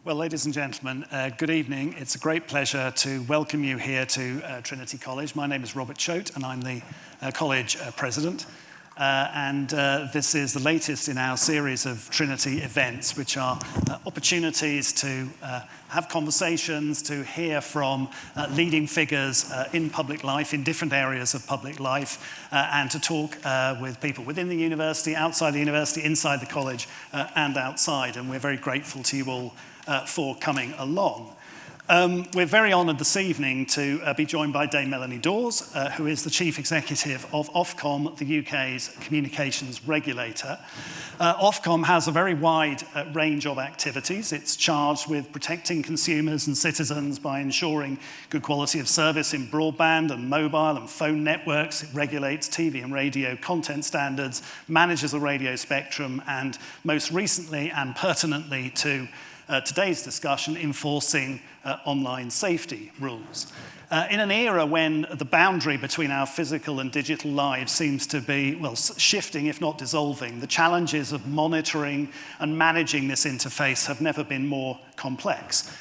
Well, ladies and gentlemen, good evening. It's a great pleasure to welcome you here to Trinity College. My name is Robert Choate, and I'm the college president. This is the latest in our series of Trinity events, which are opportunities to have conversations, to hear from leading figures in public life, in different areas of public life, and to talk with people within the university, outside the university, inside the college, and outside. And we're very grateful to you all for coming along. We're very honoured this evening to be joined by Dame Melanie Dawes, who is the Chief Executive of Ofcom, the UK's communications regulator. Ofcom has a very wide range of activities. It's charged with protecting consumers and citizens by ensuring good quality of service in broadband and mobile and phone networks. It regulates TV and radio content standards, manages the radio spectrum, and most recently and pertinently to today's discussion, enforcing online safety rules. In an era when the boundary between our physical and digital lives seems to be, well, shifting, if not dissolving, the challenges of monitoring and managing this interface have never been more complex.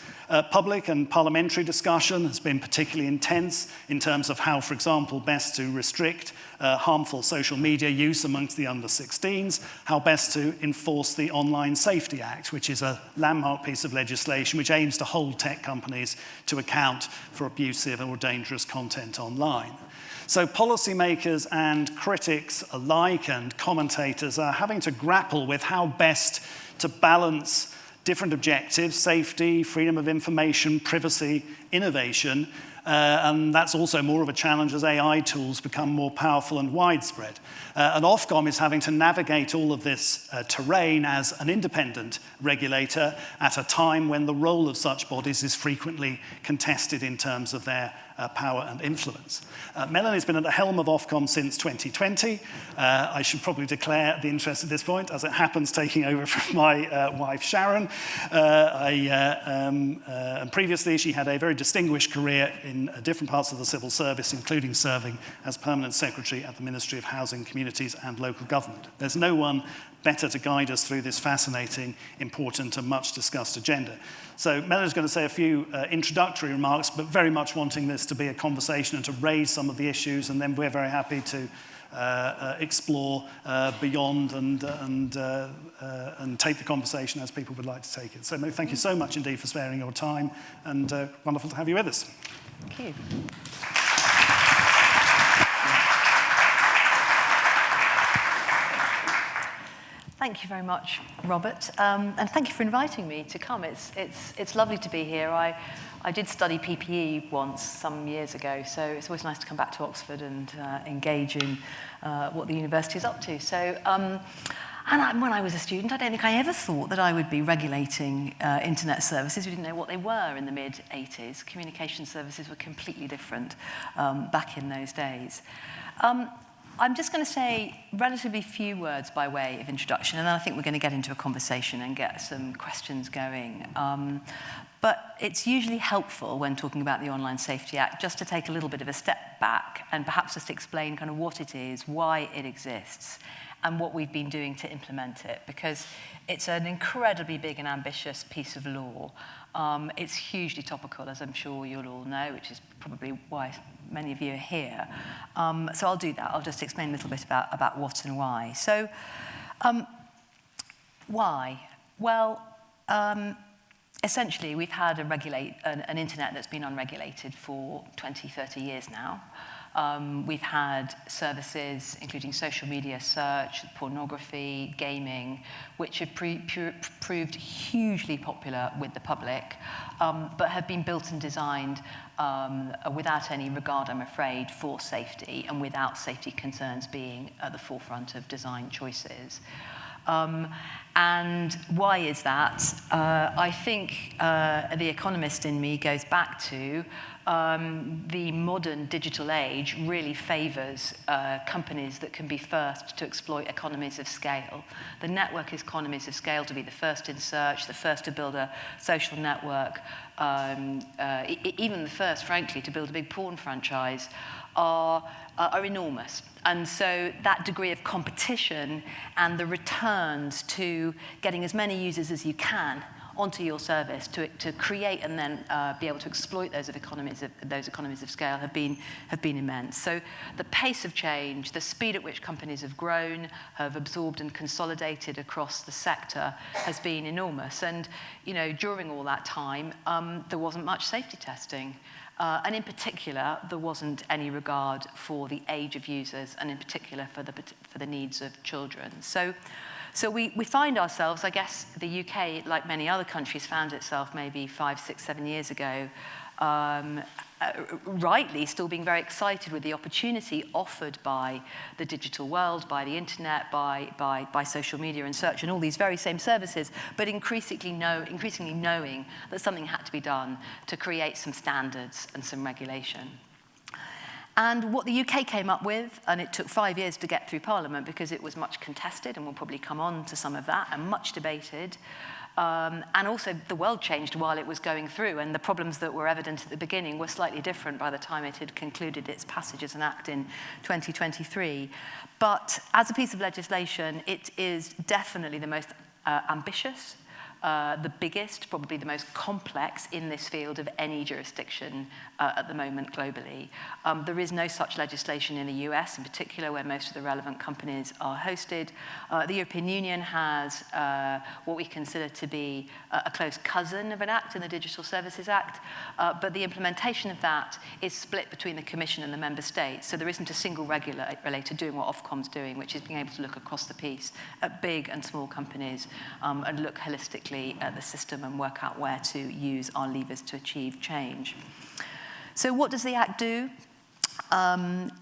Public and parliamentary discussion has been particularly intense in terms of how, for example, best to restrict harmful social media use amongst the under-16s, how best to enforce the Online Safety Act, which is a landmark piece of legislation which aims to hold tech companies to account for abusive or dangerous content online. So policymakers and critics alike and commentators are having to grapple with how best to balance different objectives: safety, freedom of information, privacy, innovation, and that's also more of a challenge as AI tools become more powerful and widespread. And Ofcom is having to navigate all of this terrain as an independent regulator at a time when the role of such bodies is frequently contested in terms of their power and influence. Melanie's been at the helm of Ofcom since 2020. I should probably declare the interest at this point, as it happens, taking over from my wife, Sharon. And previously, she had a very distinguished career in different parts of the civil service, including serving as permanent secretary at the Ministry of Housing, Communities and Local Government. There's no one better to guide us through this fascinating, important and much discussed agenda. So Melanie's going to say a few introductory remarks, but very much wanting this to be a conversation and to raise some of the issues, and then we're very happy to explore beyond and take the conversation as people would like to take it. So thank you so much indeed for sparing your time, and wonderful to have you with us. Thank you. Thank you very much, Robert, and thank you for inviting me to come. It's lovely to be here. I did study PPE once some years ago, so it's always nice to come back to Oxford and engage in what the university is up to. So, when I was a student, I don't think I ever thought that I would be regulating internet services. We didn't know what they were in the mid-80s. Communication services were completely different back in those days. I'm just going to say relatively few words by way of introduction, and then I think we're going to get into a conversation and get some questions going. But it's usually helpful when talking about the Online Safety Act just to take a little bit of a step back and perhaps just explain kind of what it is, why it exists, and what we've been doing to implement it, because it's an incredibly big and ambitious piece of law. It's hugely topical, as I'm sure you'll all know, which is probably why many of you are here. So I'll do that. I'll just explain a little bit about what and why. So why? Well, essentially, we've had an internet that's been unregulated for 20, 30 years now. We've had services, including social media search, pornography, gaming, which have proved hugely popular with the public, but have been built and designed without any regard, I'm afraid, for safety, and without safety concerns being at the forefront of design choices. And why is that? I think the economist in me goes back to the modern digital age really favors companies that can be first to exploit economies of scale. The network economies of scale, to be the first in search, the first to build a social network, even the first, frankly, to build a big porn franchise, are enormous. And so that degree of competition and the returns to getting as many users as you can onto your service to create and then be able to exploit those economies of scale have been immense. So the pace of change, the speed at which companies have grown, have absorbed and consolidated across the sector has been enormous. And during all that time, there wasn't much safety testing. And in particular, there wasn't any regard for the age of users, and in particular for the needs of children. So we find ourselves, I guess the UK, like many other countries, found itself maybe 5, 6, 7 years ago, rightly still being very excited with the opportunity offered by the digital world, by the internet, by social media and search and all these very same services, but increasingly knowing that something had to be done to create some standards and some regulation. And what the UK came up with, and it took 5 years to get through Parliament because it was much contested, and we'll probably come on to some of that, and much debated, and also the world changed while it was going through, and the problems that were evident at the beginning were slightly different by the time it had concluded its passage as an act in 2023. But as a piece of legislation, it is definitely the most ambitious, the biggest, probably the most complex in this field of any jurisdiction at the moment globally. There is no such legislation in the US in particular, where most of the relevant companies are hosted. The European Union has what we consider to be a close cousin of an act in the Digital Services Act, but the implementation of that is split between the Commission and the member states. So there isn't a single regulator doing what Ofcom's doing, which is being able to look across the piece at big and small companies and look holistically at the system and work out where to use our levers to achieve change. So what does the Act do?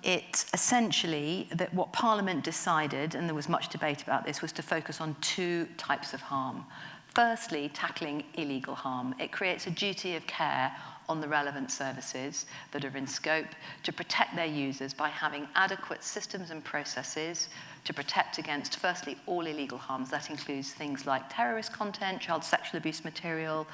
It essentially, that what Parliament decided, and there was much debate about this, was to focus on 2 types of harm. Firstly, tackling illegal harm. It creates a duty of care on the relevant services that are in scope to protect their users by having adequate systems and processes to protect against, firstly, all illegal harms. That includes things like terrorist content, child sexual abuse material.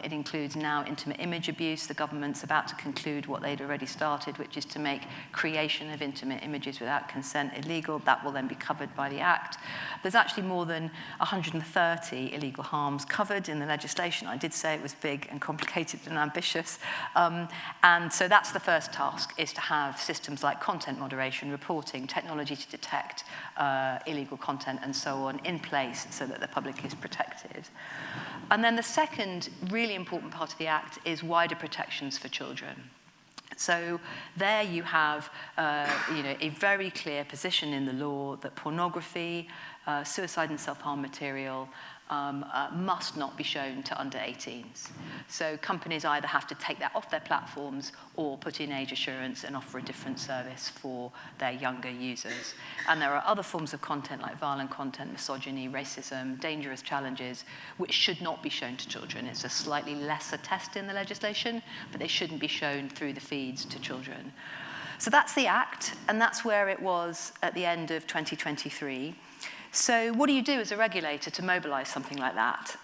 It includes now intimate image abuse. The government's about to conclude what they'd already started, which is to make creation of intimate images without consent illegal. That will then be covered by the Act. There's actually more than 130 illegal harms covered in the legislation. I did say it was big and complicated and ambitious. And so that's the first task, is to have systems like content moderation, reporting, technology to detect illegal content and so on in place so that the public is protected. And then the second really important part of the Act is wider protections for children. So there you have a very clear position in the law that pornography, suicide and self-harm material must not be shown to under 18s. So companies either have to take that off their platforms or put in age assurance and offer a different service for their younger users. And there are other forms of content like violent content, misogyny, racism, dangerous challenges, which should not be shown to children. It's a slightly lesser test in the legislation, but they shouldn't be shown through the feeds to children. So that's the Act, and that's where it was at the end of 2023. So what do you do as a regulator to mobilize something like that?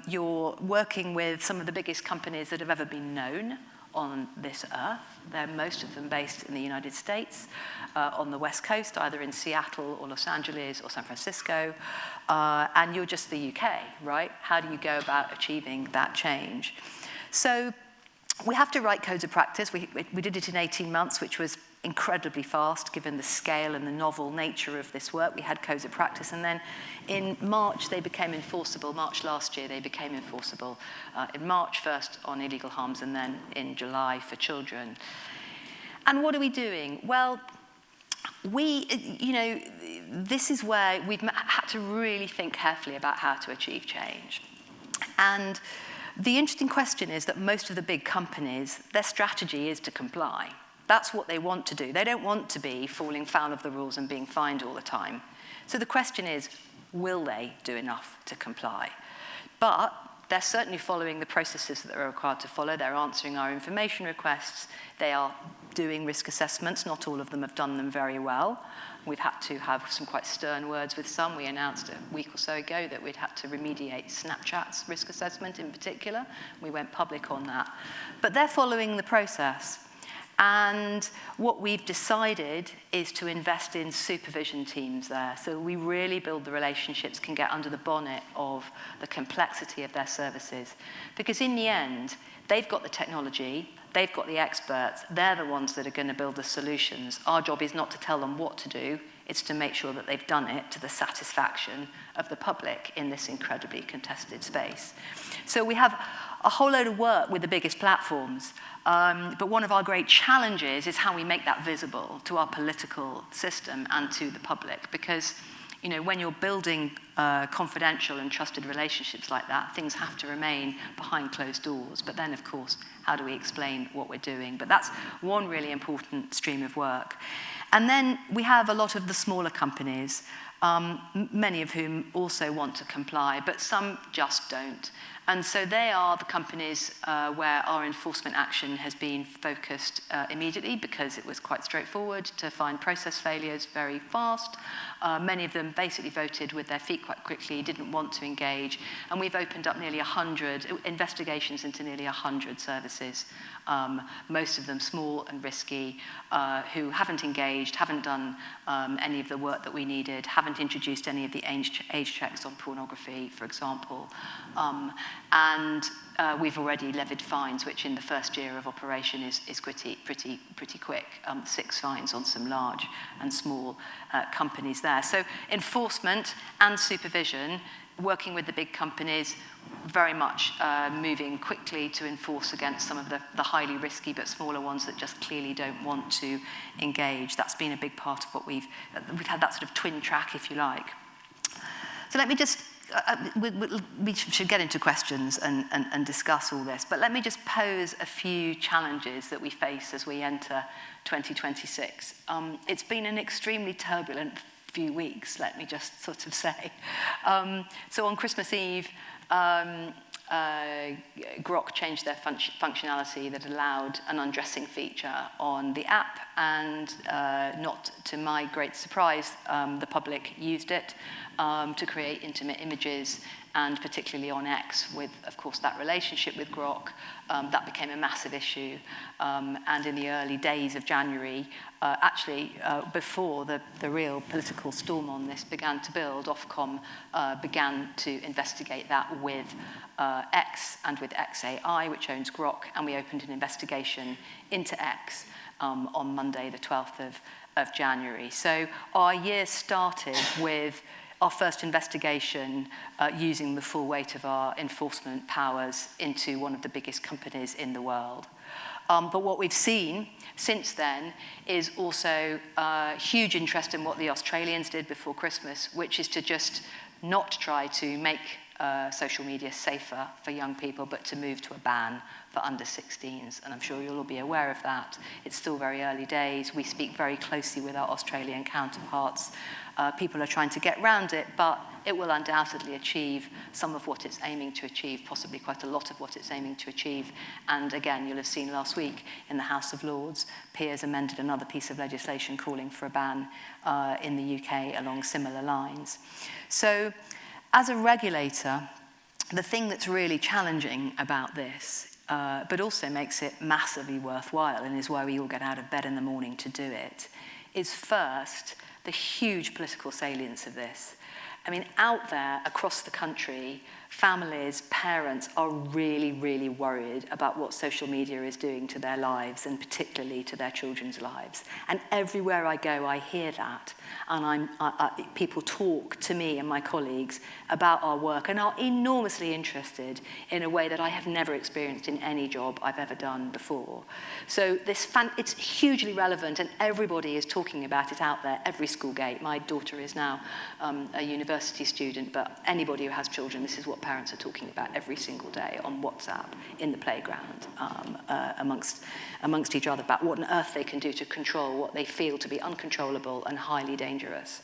You're working with some of the biggest companies that have ever been known on this earth. They're most of them based in the United States, on the West Coast, either in Seattle or Los Angeles or San Francisco, and you're just the UK, right? How do you go about achieving that change? So we have to write codes of practice. We did it in 18 months, which was incredibly fast, given the scale and the novel nature of this work. We had codes of practice, and then in March, they became enforceable. March last year, they became enforceable. In March, first on illegal harms, and then in July for children. And what are we doing? Well, this is where we've had to really think carefully about how to achieve change. And the interesting question is that most of the big companies, their strategy is to comply. That's what they want to do. They don't want to be falling foul of the rules and being fined all the time. So the question is, will they do enough to comply? But they're certainly following the processes that they're required to follow. They're answering our information requests. They are doing risk assessments. Not all of them have done them very well. We've had to have some quite stern words with some. We announced a week or so ago that we'd had to remediate Snapchat's risk assessment in particular. We went public on that. But they're following the process. And what we've decided is to invest in supervision teams there. So we really build the relationships, can get under the bonnet of the complexity of their services. Because in the end, they've got the technology, they've got the experts, they're the ones that are going to build the solutions. Our job is not to tell them what to do, it's to make sure that they've done it to the satisfaction of the public in this incredibly contested space. So we have a whole load of work with the biggest platforms, but one of our great challenges is how we make that visible to our political system and to the public, because when you're building confidential and trusted relationships like that, things have to remain behind closed doors. But then, of course, how do we explain what we're doing? But that's one really important stream of work. And then we have a lot of the smaller companies, many of whom also want to comply, but some just don't. And so they are the companies where our enforcement action has been focused immediately, because it was quite straightforward to find process failures very fast. Many of them basically voted with their feet quite quickly, didn't want to engage. And we've opened up nearly 100 investigations into nearly 100 services, most of them small and risky, who haven't engaged, haven't done any of the work that we needed, haven't introduced any of the age checks on pornography, for example. And we've already levied fines, which in the first year of operation is pretty quick. 6 fines on some large and small companies there. So enforcement and supervision, working with the big companies, very much moving quickly to enforce against some of the highly risky but smaller ones that just clearly don't want to engage. That's been a big part of what we've had, that sort of twin track, if you like. So let me just, we should get into questions and discuss all this, but let me just pose a few challenges that we face as we enter 2026. It's been an extremely turbulent few weeks, let me just sort of say. So on Christmas Eve, Grok changed their functionality that allowed an undressing feature on the app, and not to my great surprise, the public used it to create intimate images, and particularly on X, with, of course, that relationship with Grok, that became a massive issue. And in the early days of January, before the real political storm on this began to build, Ofcom began to investigate that with X and with XAI, which owns Grok, and we opened an investigation into X on Monday, the 12th of January. So our year started with our first investigation using the full weight of our enforcement powers into one of the biggest companies in the world. But what we've seen since then is also huge interest in what the Australians did before Christmas, which is to just not try to make social media safer for young people, but to move to a ban for under 16s. And I'm sure you'll all be aware of that. It's still very early days. We speak very closely with our Australian counterparts. People are trying to get around it, but it will undoubtedly achieve some of what it's aiming to achieve, possibly quite a lot of what it's aiming to achieve. And again, you'll have seen last week in the House of Lords, peers amended another piece of legislation calling for a ban in the UK along similar lines. So as a regulator, the thing that's really challenging about this, but also makes it massively worthwhile and is why we all get out of bed in the morning to do it, is first the huge political salience of this. I mean, out there across the country, families, parents are really, really worried about what social media is doing to their lives, and particularly to their children's lives. And everywhere I go, I hear that. And people talk to me and my colleagues about our work and are enormously interested in a way that I have never experienced in any job I've ever done before. So it's hugely relevant, and everybody is talking about it out there, every school gate. My daughter is now a university student, but anybody who has children, this is what parents are talking about every single day on WhatsApp, in the playground, amongst each other, about what on earth they can do to control what they feel to be uncontrollable and highly dangerous.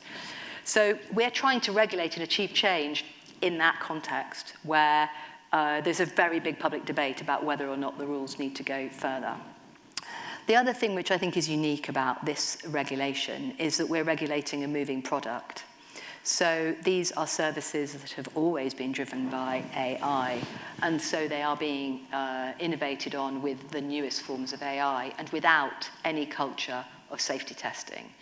So we're trying to regulate and achieve change in that context, where there's a very big public debate about whether or not the rules need to go further. The other thing which I think is unique about this regulation is that we're regulating a moving product. So these are services that have always been driven by AI, and so they are being innovated on with the newest forms of AI and without any culture of safety testing.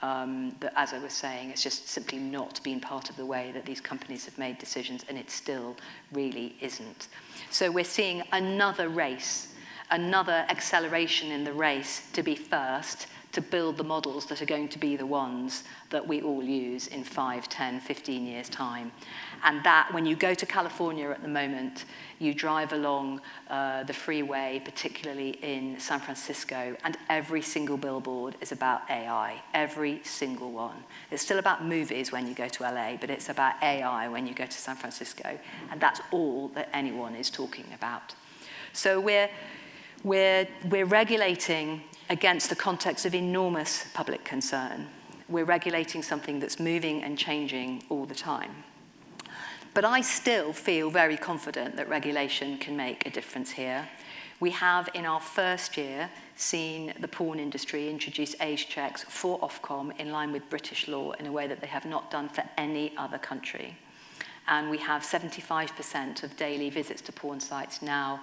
That, as I was saying, it's just simply not been part of the way that these companies have made decisions, and it still really isn't. So we're seeing another race, another acceleration in the race to be first, to build the models that are going to be the ones that we all use in 5, 10, 15 years' time. And that, when you go to California at the moment, you drive along the freeway, particularly in San Francisco, and every single billboard is about AI, every single one. It's still about movies when you go to LA, but it's about AI when you go to San Francisco, and that's all that anyone is talking about. So we're regulating against the context of enormous public concern. We're regulating something that's moving and changing all the time. But I still feel very confident that regulation can make a difference here. We have, in our first year, seen the porn industry introduce age checks for Ofcom in line with British law in a way that they have not done for any other country. And we have 75% of daily visits to porn sites now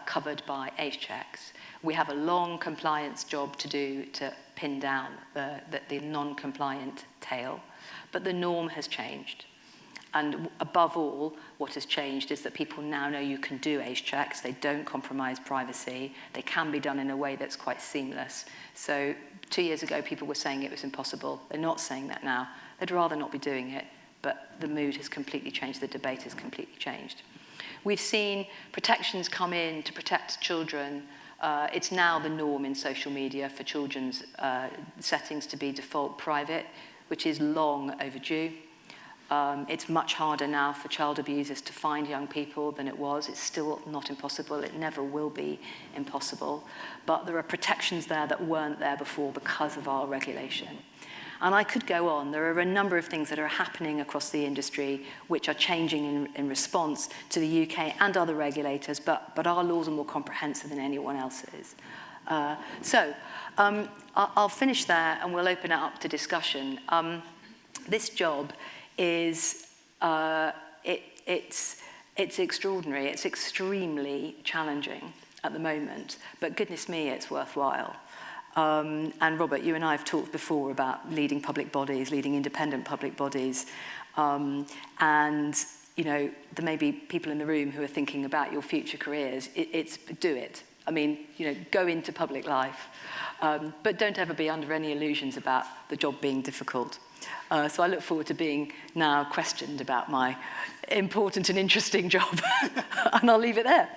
covered by age checks. We have a long compliance job to do to pin down the non-compliant tail, but the norm has changed. And above all, what has changed is that people now know you can do age checks. They don't compromise privacy. They can be done in a way that's quite seamless. So 2 years ago, people were saying it was impossible. They're not saying that now. They'd rather not be doing it, but the mood has completely changed. The debate has completely changed. We've seen protections come in to protect children. It's now the norm in social media for children's settings to be default private, which is long overdue. It's much harder now for child abusers to find young people than it was. It's still not impossible. It never will be impossible. But there are protections there that weren't there before because of our regulation. And I could go on. There are a number of things that are happening across the industry which are changing in response to the UK and other regulators, but our laws are more comprehensive than anyone else's. I'll finish there and we'll open it up to discussion. This job is, it's extraordinary. It's extremely challenging at the moment, but goodness me, it's worthwhile. And Robert, you and I have talked before about leading public bodies, leading independent public bodies, and you know, there may be people in the room who are thinking about your future careers. Do it. I mean, you know, go into public life, but don't ever be under any illusions about the job being difficult. So I look forward to being now questioned about my important and interesting job, and I'll leave it there.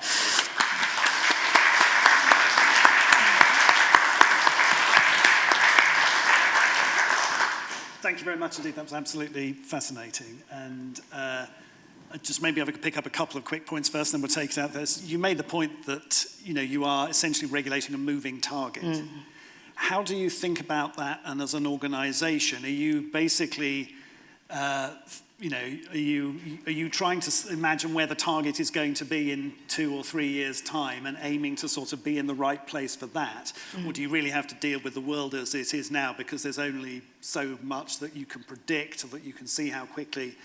Thank you very much indeed. That was absolutely fascinating. And just maybe I could pick up a couple of quick points first, and then we'll take it out there. You made the point that you are essentially regulating a moving target. Mm. How do you think about that? And as an organisation, are you basically, are you trying to imagine where the target is going to be in 2 or 3 years' time and aiming to sort of be in the right place for that? Mm. Or do you really have to deal with the world as it is now because there's only so much that you can predict or that you can see how quickly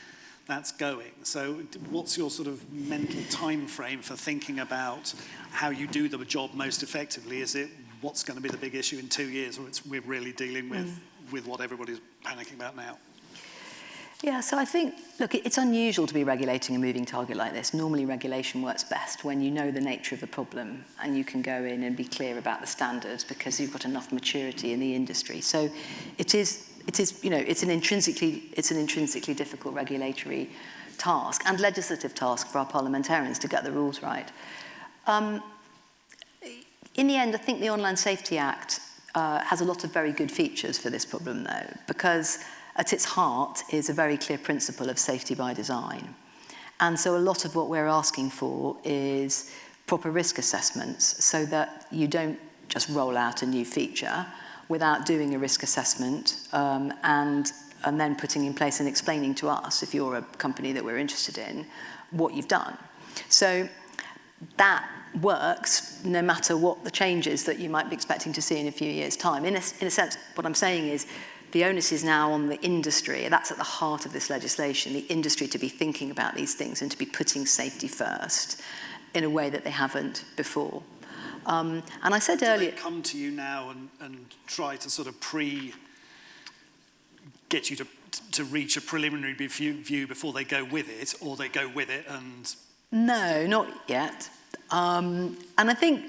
that's going? So what's your sort of mental time frame for thinking about how you do the job most effectively? Is it what's going to be the big issue in 2 years, or we're really dealing with what everybody's panicking about now? Yeah, so I think, look, it's unusual to be regulating a moving target like this. Normally regulation works best when you know the nature of the problem and you can go in and be clear about the standards because you've got enough maturity in the industry. So it's an intrinsically difficult regulatory task and legislative task for our parliamentarians to get the rules right. In the end, I think the Online Safety Act has a lot of very good features for this problem, though, because at its heart is a very clear principle of safety by design. And so a lot of what we're asking for is proper risk assessments so that you don't just roll out a new feature without doing a risk assessment and then putting in place and explaining to us, if you're a company that we're interested in, what you've done. So that works no matter what the changes that you might be expecting to see in a few years' time. In a sense, what I'm saying is the onus is now on the industry, and that's at the heart of this legislation, the industry to be thinking about these things and to be putting safety first in a way that they haven't before. And I said earlier... Do they come to you now and try to sort of get you to reach a preliminary view before they go with it, or they go with it and... No, not yet. And I think,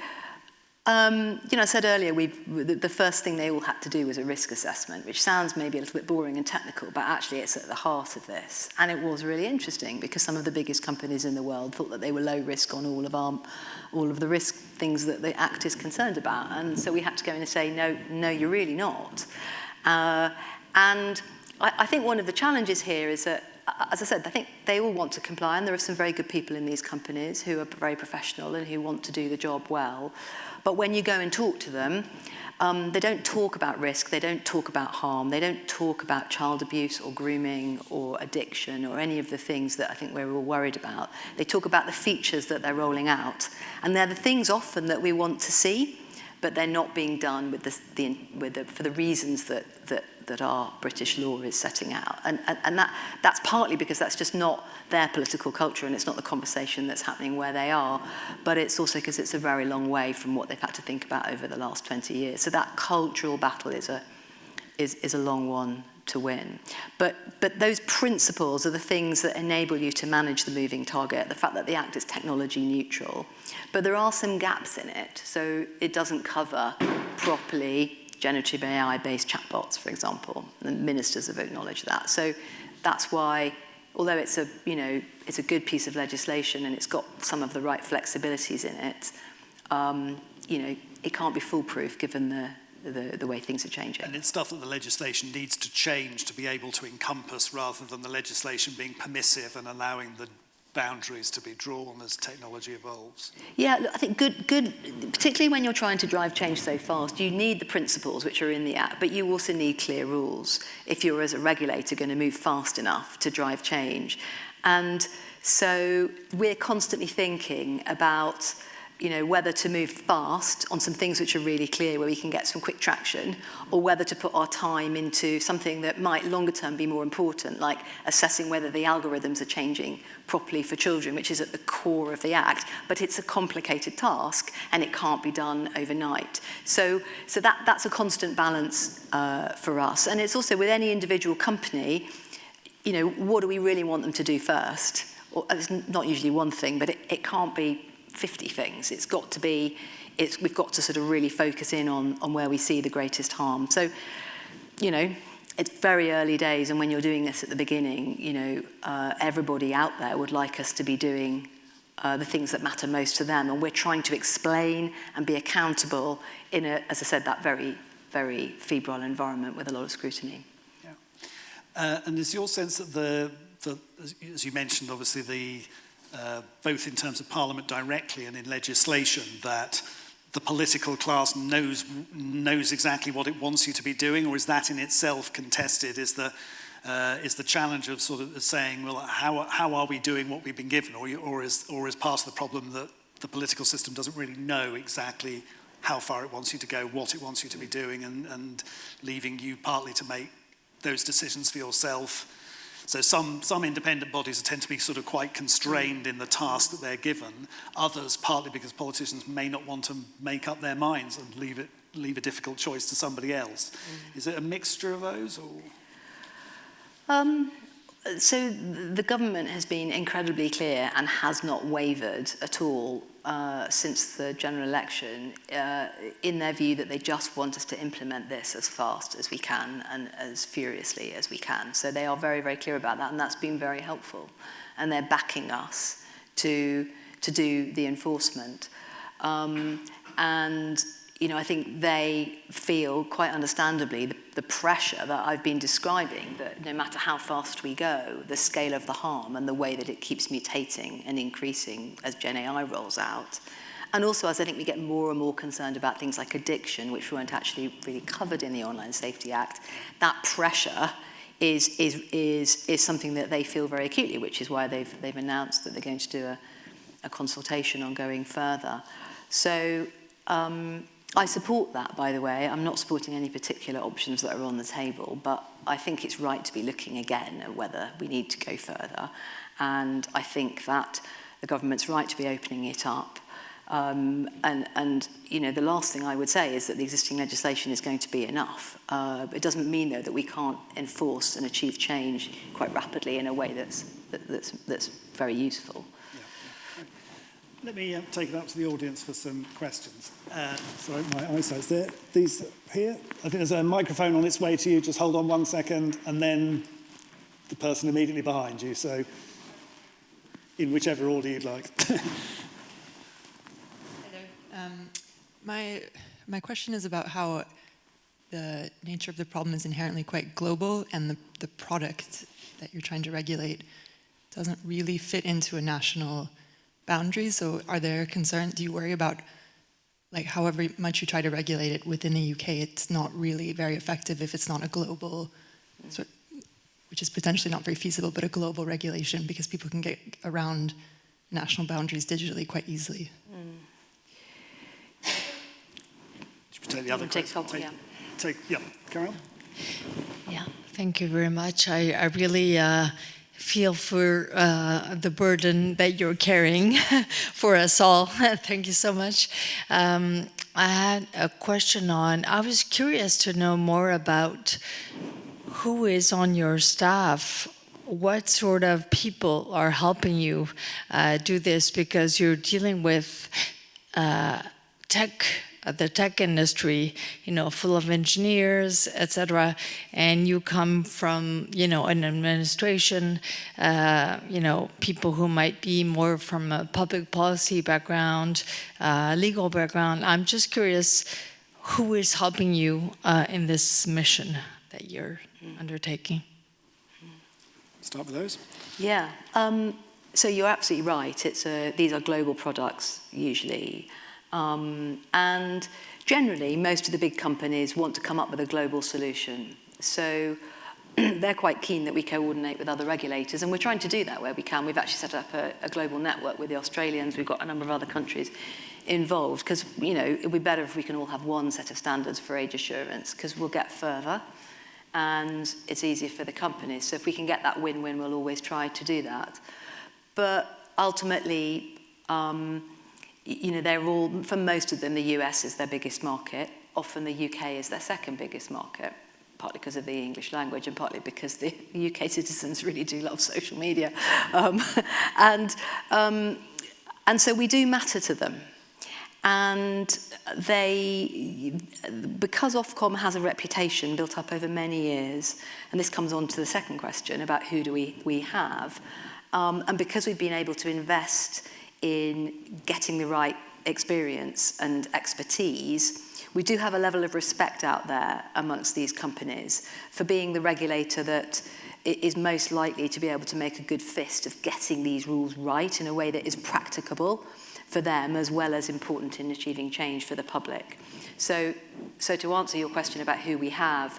I said earlier, the first thing they all had to do was a risk assessment, which sounds maybe a little bit boring and technical, but actually it's at the heart of this. And it was really interesting because some of the biggest companies in the world thought that they were low risk on all of the risk things that the Act is concerned about. And so we had to go in and say, no, you're really not. And I think one of the challenges here is that, as I said, I think they all want to comply, and there are some very good people in these companies who are very professional and who want to do the job well. But when you go and talk to them, they don't talk about risk, they don't talk about harm, they don't talk about child abuse or grooming or addiction or any of the things that I think we're all worried about. They talk about the features that they're rolling out. And they're the things often that we want to see, but they're not being done for the reasons that our British law is setting out. And that's partly because that's just not their political culture and it's not the conversation that's happening where they are, but it's also because it's a very long way from what they've had to think about over the last 20 years. So that cultural battle is a long one to win. But those principles are the things that enable you to manage the moving target, the fact that the Act is technology neutral. But there are some gaps in it, so it doesn't cover properly generative AI-based chatbots, for example, and ministers have acknowledged that. So that's why, although it's a good piece of legislation and it's got some of the right flexibilities in it, it can't be foolproof given the way things are changing. And it's stuff that the legislation needs to change to be able to encompass, rather than the legislation being permissive and allowing the boundaries to be drawn as technology evolves. Yeah, look, I think good, particularly when you're trying to drive change so fast, you need the principles which are in the Act, but you also need clear rules if you're, as a regulator, going to move fast enough to drive change. And so we're constantly thinking about whether to move fast on some things which are really clear where we can get some quick traction, or whether to put our time into something that might longer term be more important, like assessing whether the algorithms are changing properly for children, which is at the core of the Act, but it's a complicated task and it can't be done overnight. So that's a constant balance for us. And it's also with any individual company, what do we really want them to do first? Or it's not usually one thing, but it can't be 50 things. It's got to be, we've got to sort of really focus in on where we see the greatest harm. So, it's very early days, and when you're doing this at the beginning, everybody out there would like us to be doing the things that matter most to them, and we're trying to explain and be accountable in as I said, that very, very febrile environment with a lot of scrutiny. Yeah. And is your sense that as you mentioned, obviously both in terms of Parliament directly and in legislation, that the political class knows exactly what it wants you to be doing, or is that in itself contested? Is the challenge of sort of saying, well, how are we doing what we've been given, or is part of the problem that the political system doesn't really know exactly how far it wants you to go, what it wants you to be doing, and leaving you partly to make those decisions for yourself? So some independent bodies tend to be sort of quite constrained in the task that they're given. Others, partly because politicians may not want to make up their minds and leave a difficult choice to somebody else. Is it a mixture of those, or? So the government has been incredibly clear and has not wavered at all since the general election in their view that they just want us to implement this as fast as we can and as furiously as we can. So they are very, very clear about that, and that's been very helpful. And they're backing us to do the enforcement. And I think they feel, quite understandably, the pressure that I've been describing, that no matter how fast we go, the scale of the harm and the way that it keeps mutating and increasing as Gen AI rolls out. And also, as I think we get more and more concerned about things like addiction, which weren't actually really covered in the Online Safety Act, that pressure is something that they feel very acutely, which is why they've announced that they're going to do a consultation on going further. So, I support that, by the way. I'm not supporting any particular options that are on the table, but I think it's right to be looking again at whether we need to go further. And I think that the government's right to be opening it up. And you know, the last thing I would say is that the existing legislation is going to be enough. It doesn't mean, though, that we can't enforce and achieve change quite rapidly in a way that's very useful. Let me take it up to the audience for some questions. Sorry, my eyesight's there. These here. I think there's a microphone on its way to you. Just hold on 1 second, and then the person immediately behind you. So, in whichever order you'd like. Hello. My question is about how the nature of the problem is inherently quite global, and the product that you're trying to regulate doesn't really fit into a national boundaries. So are there concerns, do you worry about, like, however much you try to regulate it within the UK, it's not really very effective if it's not a global, which is potentially not very feasible, but a global regulation, because people can get around national boundaries digitally quite easily? Should we take the other question? Yeah, Carol? Yeah, thank you very much. I really feel for the burden that you're carrying for us all. Thank you so much. I had a question I was curious to know more about who is on your staff. What sort of people are helping you do this? Because you're dealing with the tech industry, you know, full of engineers, etc., and you come from, you know, an administration, you know, people who might be more from a public policy background, legal background. I'm just curious, who is helping you in this mission that you're undertaking? Start with those. Yeah. So you're absolutely right. These are global products usually. And generally, most of the big companies want to come up with a global solution. So they're quite keen that we coordinate with other regulators, and we're trying to do that where we can. We've actually set up a global network with the Australians. We've got a number of other countries involved, because, you know, it'd be better if we can all have one set of standards for age assurance, because we'll get further, and it's easier for the companies. So if we can get that win-win, we'll always try to do that. But ultimately, you know, they're all, for most of them, the US is their biggest market. Often the UK is their second biggest market, partly because of the English language and partly because the UK citizens really do love social media. And so we do matter to them. And because Ofcom has a reputation built up over many years, and this comes on to the second question about who do we have, and because we've been able to invest in getting the right experience and expertise, we do have a level of respect out there amongst these companies for being the regulator that is most likely to be able to make a good fist of getting these rules right in a way that is practicable for them, as well as important in achieving change for the public. So to answer your question about who we have,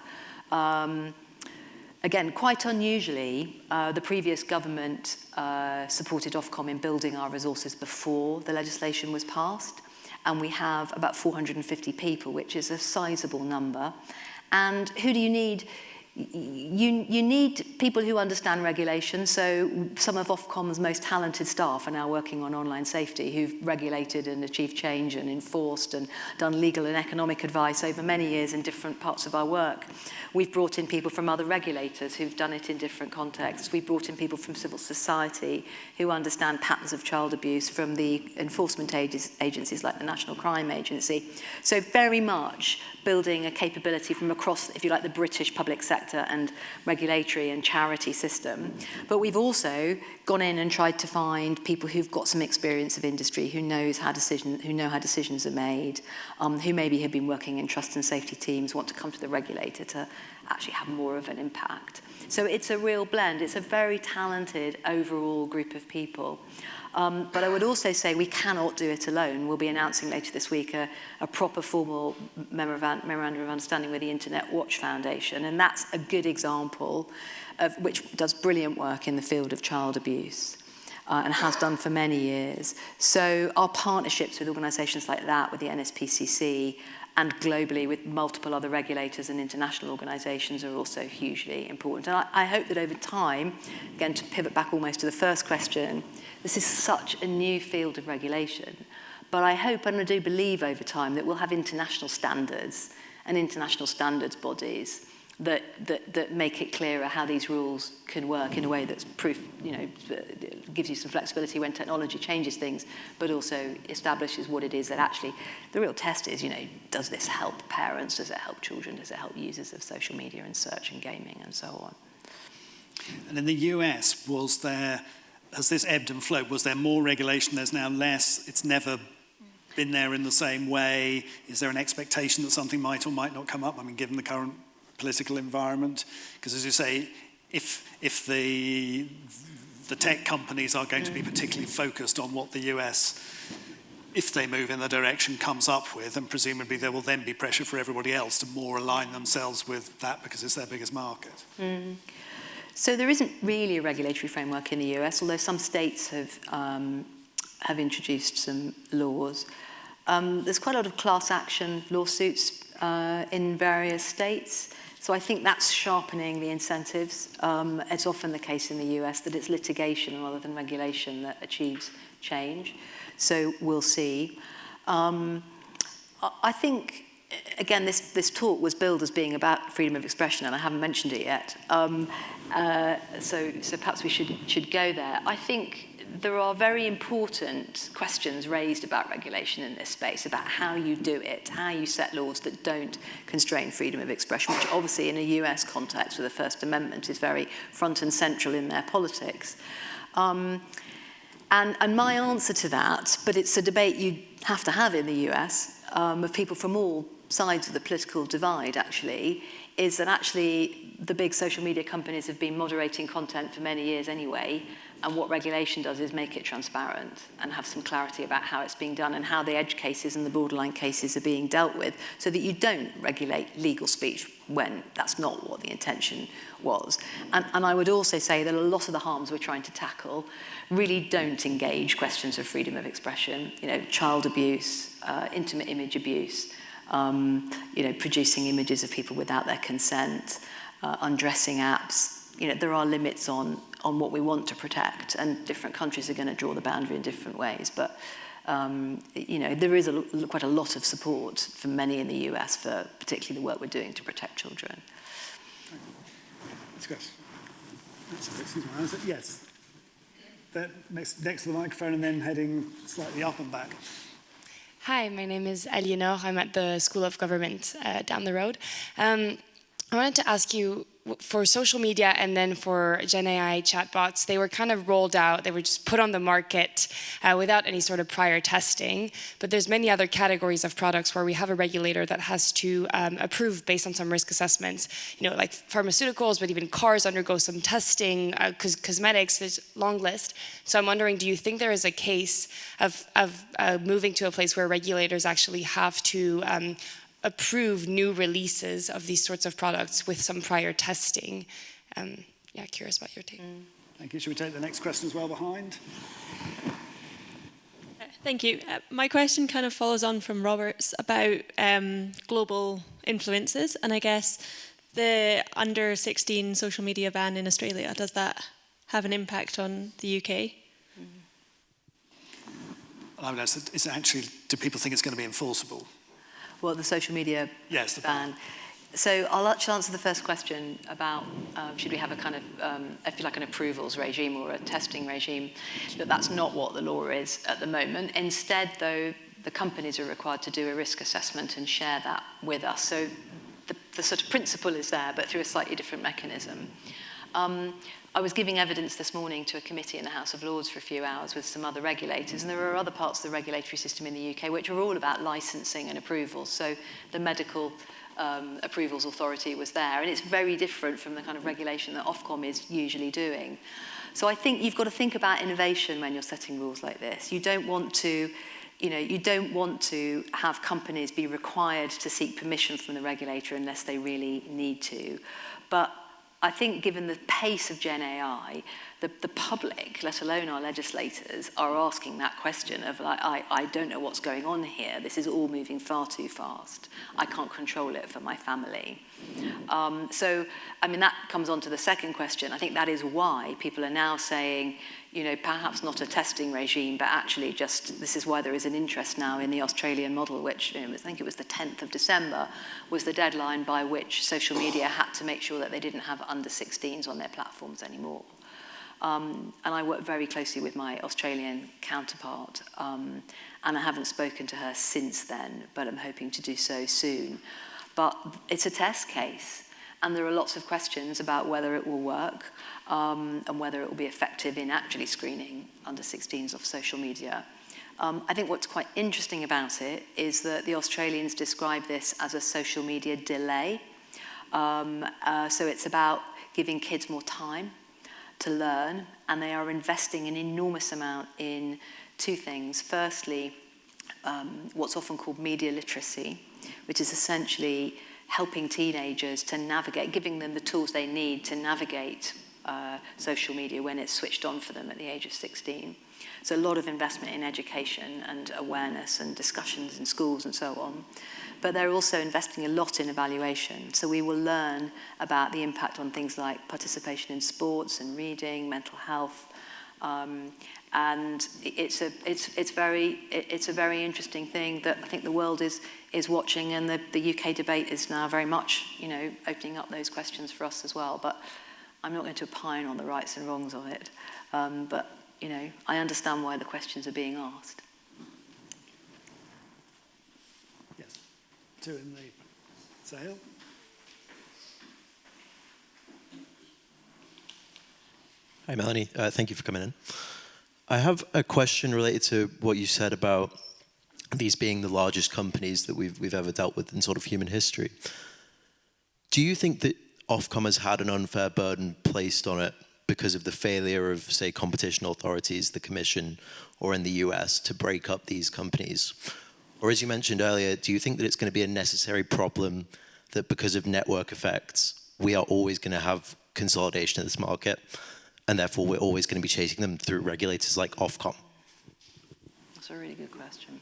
again, quite unusually, the previous government supported Ofcom in building our resources before the legislation was passed, and we have about 450 people, which is a sizable number. And who do you need? You need people who understand regulation. So some of Ofcom's most talented staff are now working on online safety, who've regulated and achieved change and enforced and done legal and economic advice over many years in different parts of our work. We've brought in people from other regulators who've done it in different contexts. We've brought in people from civil society who understand patterns of child abuse from the enforcement agencies like the National Crime Agency. So very much building a capability from across, if you like, the British public sector and regulatory and charity system. But we've also gone in and tried to find people who've got some experience of industry, who know how decisions are made, who maybe have been working in trust and safety teams, want to come to the regulator to actually have more of an impact. So it's a real blend. It's a very talented overall group of people. But I would also say we cannot do it alone. We'll be announcing later this week a proper formal memorandum of understanding with the Internet Watch Foundation, and that's a good example of which does brilliant work in the field of child abuse. And has done for many years. So our partnerships with organisations like that, with the NSPCC, and globally with multiple other regulators and international organisations are also hugely important. And I hope that over time, again, to pivot back almost to the first question, this is such a new field of regulation. But I hope, and I do believe over time, that we'll have international standards and international standards bodies that make it clearer how these rules can work in a way that's proof, gives you some flexibility when technology changes things, but also establishes what it is that actually, the real test is, does this help parents? Does it help children? Does it help users of social media and search and gaming and so on? And in the US, has this ebbed and flowed? Was there more regulation? There's now less. It's never been there in the same way. Is there an expectation that something might or might not come up? I mean, given the current political environment, because as you say, if the tech companies are going to be particularly focused on what the US, if they move in the direction, comes up with, and presumably there will then be pressure for everybody else to more align themselves with that because it's their biggest market. So there isn't really a regulatory framework in the US, although some states have introduced some laws. There's quite a lot of class action lawsuits in various states. So I think that's sharpening the incentives. It's often the case in the US that it's litigation rather than regulation that achieves change. So we'll see. I think, again, this talk was billed as being about freedom of expression, and I haven't mentioned it yet. So perhaps we should go there. I think there are very important questions raised about regulation in this space, about how you do it, how you set laws that don't constrain freedom of expression, which obviously in a US context with the First Amendment is very front and central in their politics. And my answer to that, but it's a debate you have to have in the US, of people from all sides of the political divide actually, is that actually the big social media companies have been moderating content for many years anyway, and what regulation does is make it transparent and have some clarity about how it's being done and how the edge cases and the borderline cases are being dealt with, so that you don't regulate legal speech when that's not what the intention was. And I would also say that a lot of the harms we're trying to tackle really don't engage questions of freedom of expression, child abuse, intimate image abuse, producing images of people without their consent, undressing apps. There are limits on what we want to protect, and different countries are going to draw the boundary in different ways. But, there is quite a lot of support from many in the US for particularly the work we're doing to protect children. Excuse me. Yes. Next to the microphone and then heading slightly up and back. Hi, my name is Aliénor. I'm at the School of Government down the road. I wanted to ask you, for social media and then for Gen AI chatbots, they were kind of rolled out, they were just put on the market without any sort of prior testing. But there's many other categories of products where we have a regulator that has to approve based on some risk assessments. Like pharmaceuticals, but even cars undergo some testing, cosmetics, there's a long list. So I'm wondering, do you think there is a case of moving to a place where regulators actually have to approve new releases of these sorts of products with some prior testing? Curious about your take. Thank you. Should we take the next question as well behind? Thank you. My question kind of follows on from Robert's about global influences, and I guess the under 16 social media ban in Australia, does that have an impact on the UK? I would ask, do people think it's going to be enforceable? Well, the social media ban. So I'll actually answer the first question about should we have a kind of, if you like, an approvals regime or a testing regime. But that's not what the law is at the moment. Instead, though, the companies are required to do a risk assessment and share that with us. So the sort of principle is there, but through a slightly different mechanism. I was giving evidence this morning to a committee in the House of Lords for a few hours with some other regulators, and there are other parts of the regulatory system in the UK which are all about licensing and approvals. So the medical approvals authority was there, and it's very different from the kind of regulation that Ofcom is usually doing. So I think you've got to think about innovation when you're setting rules like this. You don't want to have companies be required to seek permission from the regulator unless they really need to. But I think given the pace of Gen AI, the public, let alone our legislators, are asking that question of like, I don't know what's going on here. This is all moving far too fast. I can't control it for my family. So, I mean, that comes on to the second question. I think that is why people are now saying, you know, perhaps not a testing regime, but actually just, this is why there is an interest now in the Australian model, which, you know, I think it was the 10th of December, was the deadline by which social media had to make sure that they didn't have under 16s on their platforms anymore. And I work very closely with my Australian counterpart, and I haven't spoken to her since then, but I'm hoping to do so soon. But it's a test case, and there are lots of questions about whether it will work, and whether it will be effective in actually screening under 16s off social media. I think what's quite interesting about it is that the Australians describe this as a social media delay. So it's about giving kids more time to learn, and they are investing an enormous amount in two things. Firstly, what's often called media literacy, which is essentially helping teenagers to navigate, giving them the tools they need to navigate social media when it's switched on for them at the age of 16. So a lot of investment in education and awareness and discussions in schools and so on. But they're also investing a lot in evaluation. So we will learn about the impact on things like participation in sports and reading, mental health. And it's a very interesting thing that I think the world is watching, and the UK debate is now very much, you know, opening up those questions for us as well. But I'm not going to opine on the rights and wrongs of it. But, you know, I understand why the questions are being asked. Yes. Two in the Sahil. Hi, Melanie. Thank you for coming in. I have a question related to what you said about these being the largest companies that we've ever dealt with in sort of human history. Do you think that Ofcom has had an unfair burden placed on it because of the failure of, say, competition authorities, the Commission, or in the US to break up these companies? Or as you mentioned earlier, do you think that it's going to be a necessary problem that because of network effects, we are always going to have consolidation in this market, and therefore we're always going to be chasing them through regulators like Ofcom? That's a really good question.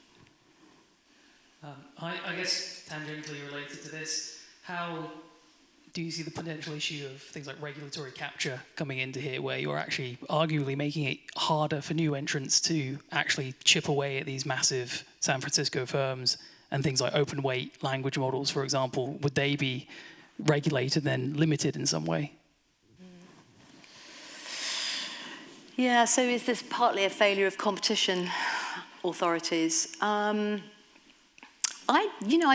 I guess tangentially related to this, how do you see the potential issue of things like regulatory capture coming into here, where you're actually arguably making it harder for new entrants to actually chip away at these massive San Francisco firms, and things like open weight language models, for example? Would they be regulated then limited in some way? Yeah, so is this partly a failure of competition authorities? I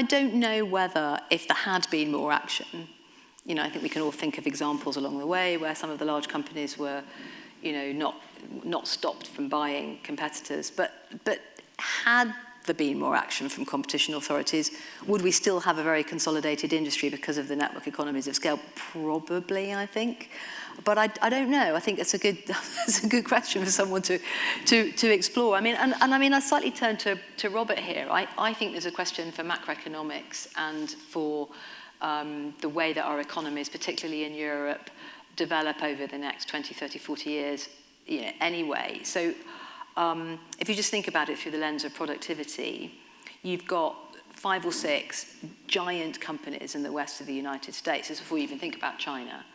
don't know whether, if there had been more action, you know, I think we can all think of examples along the way where some of the large companies were, you know, not stopped from buying competitors. But had there been more action from competition authorities, would we still have a very consolidated industry because of the network economies of scale? Probably, I think. But I don't know. I think it's a good question for someone to explore. I mean, and I mean, I slightly turn to Robert here. I think there's a question for macroeconomics and for the way that our economies, particularly in Europe, develop over the next 20, 30, 40 years, you know, anyway. So if you just think about it through the lens of productivity, you've got 5 or 6 giant companies in the west of the United States. This is before you even think about China.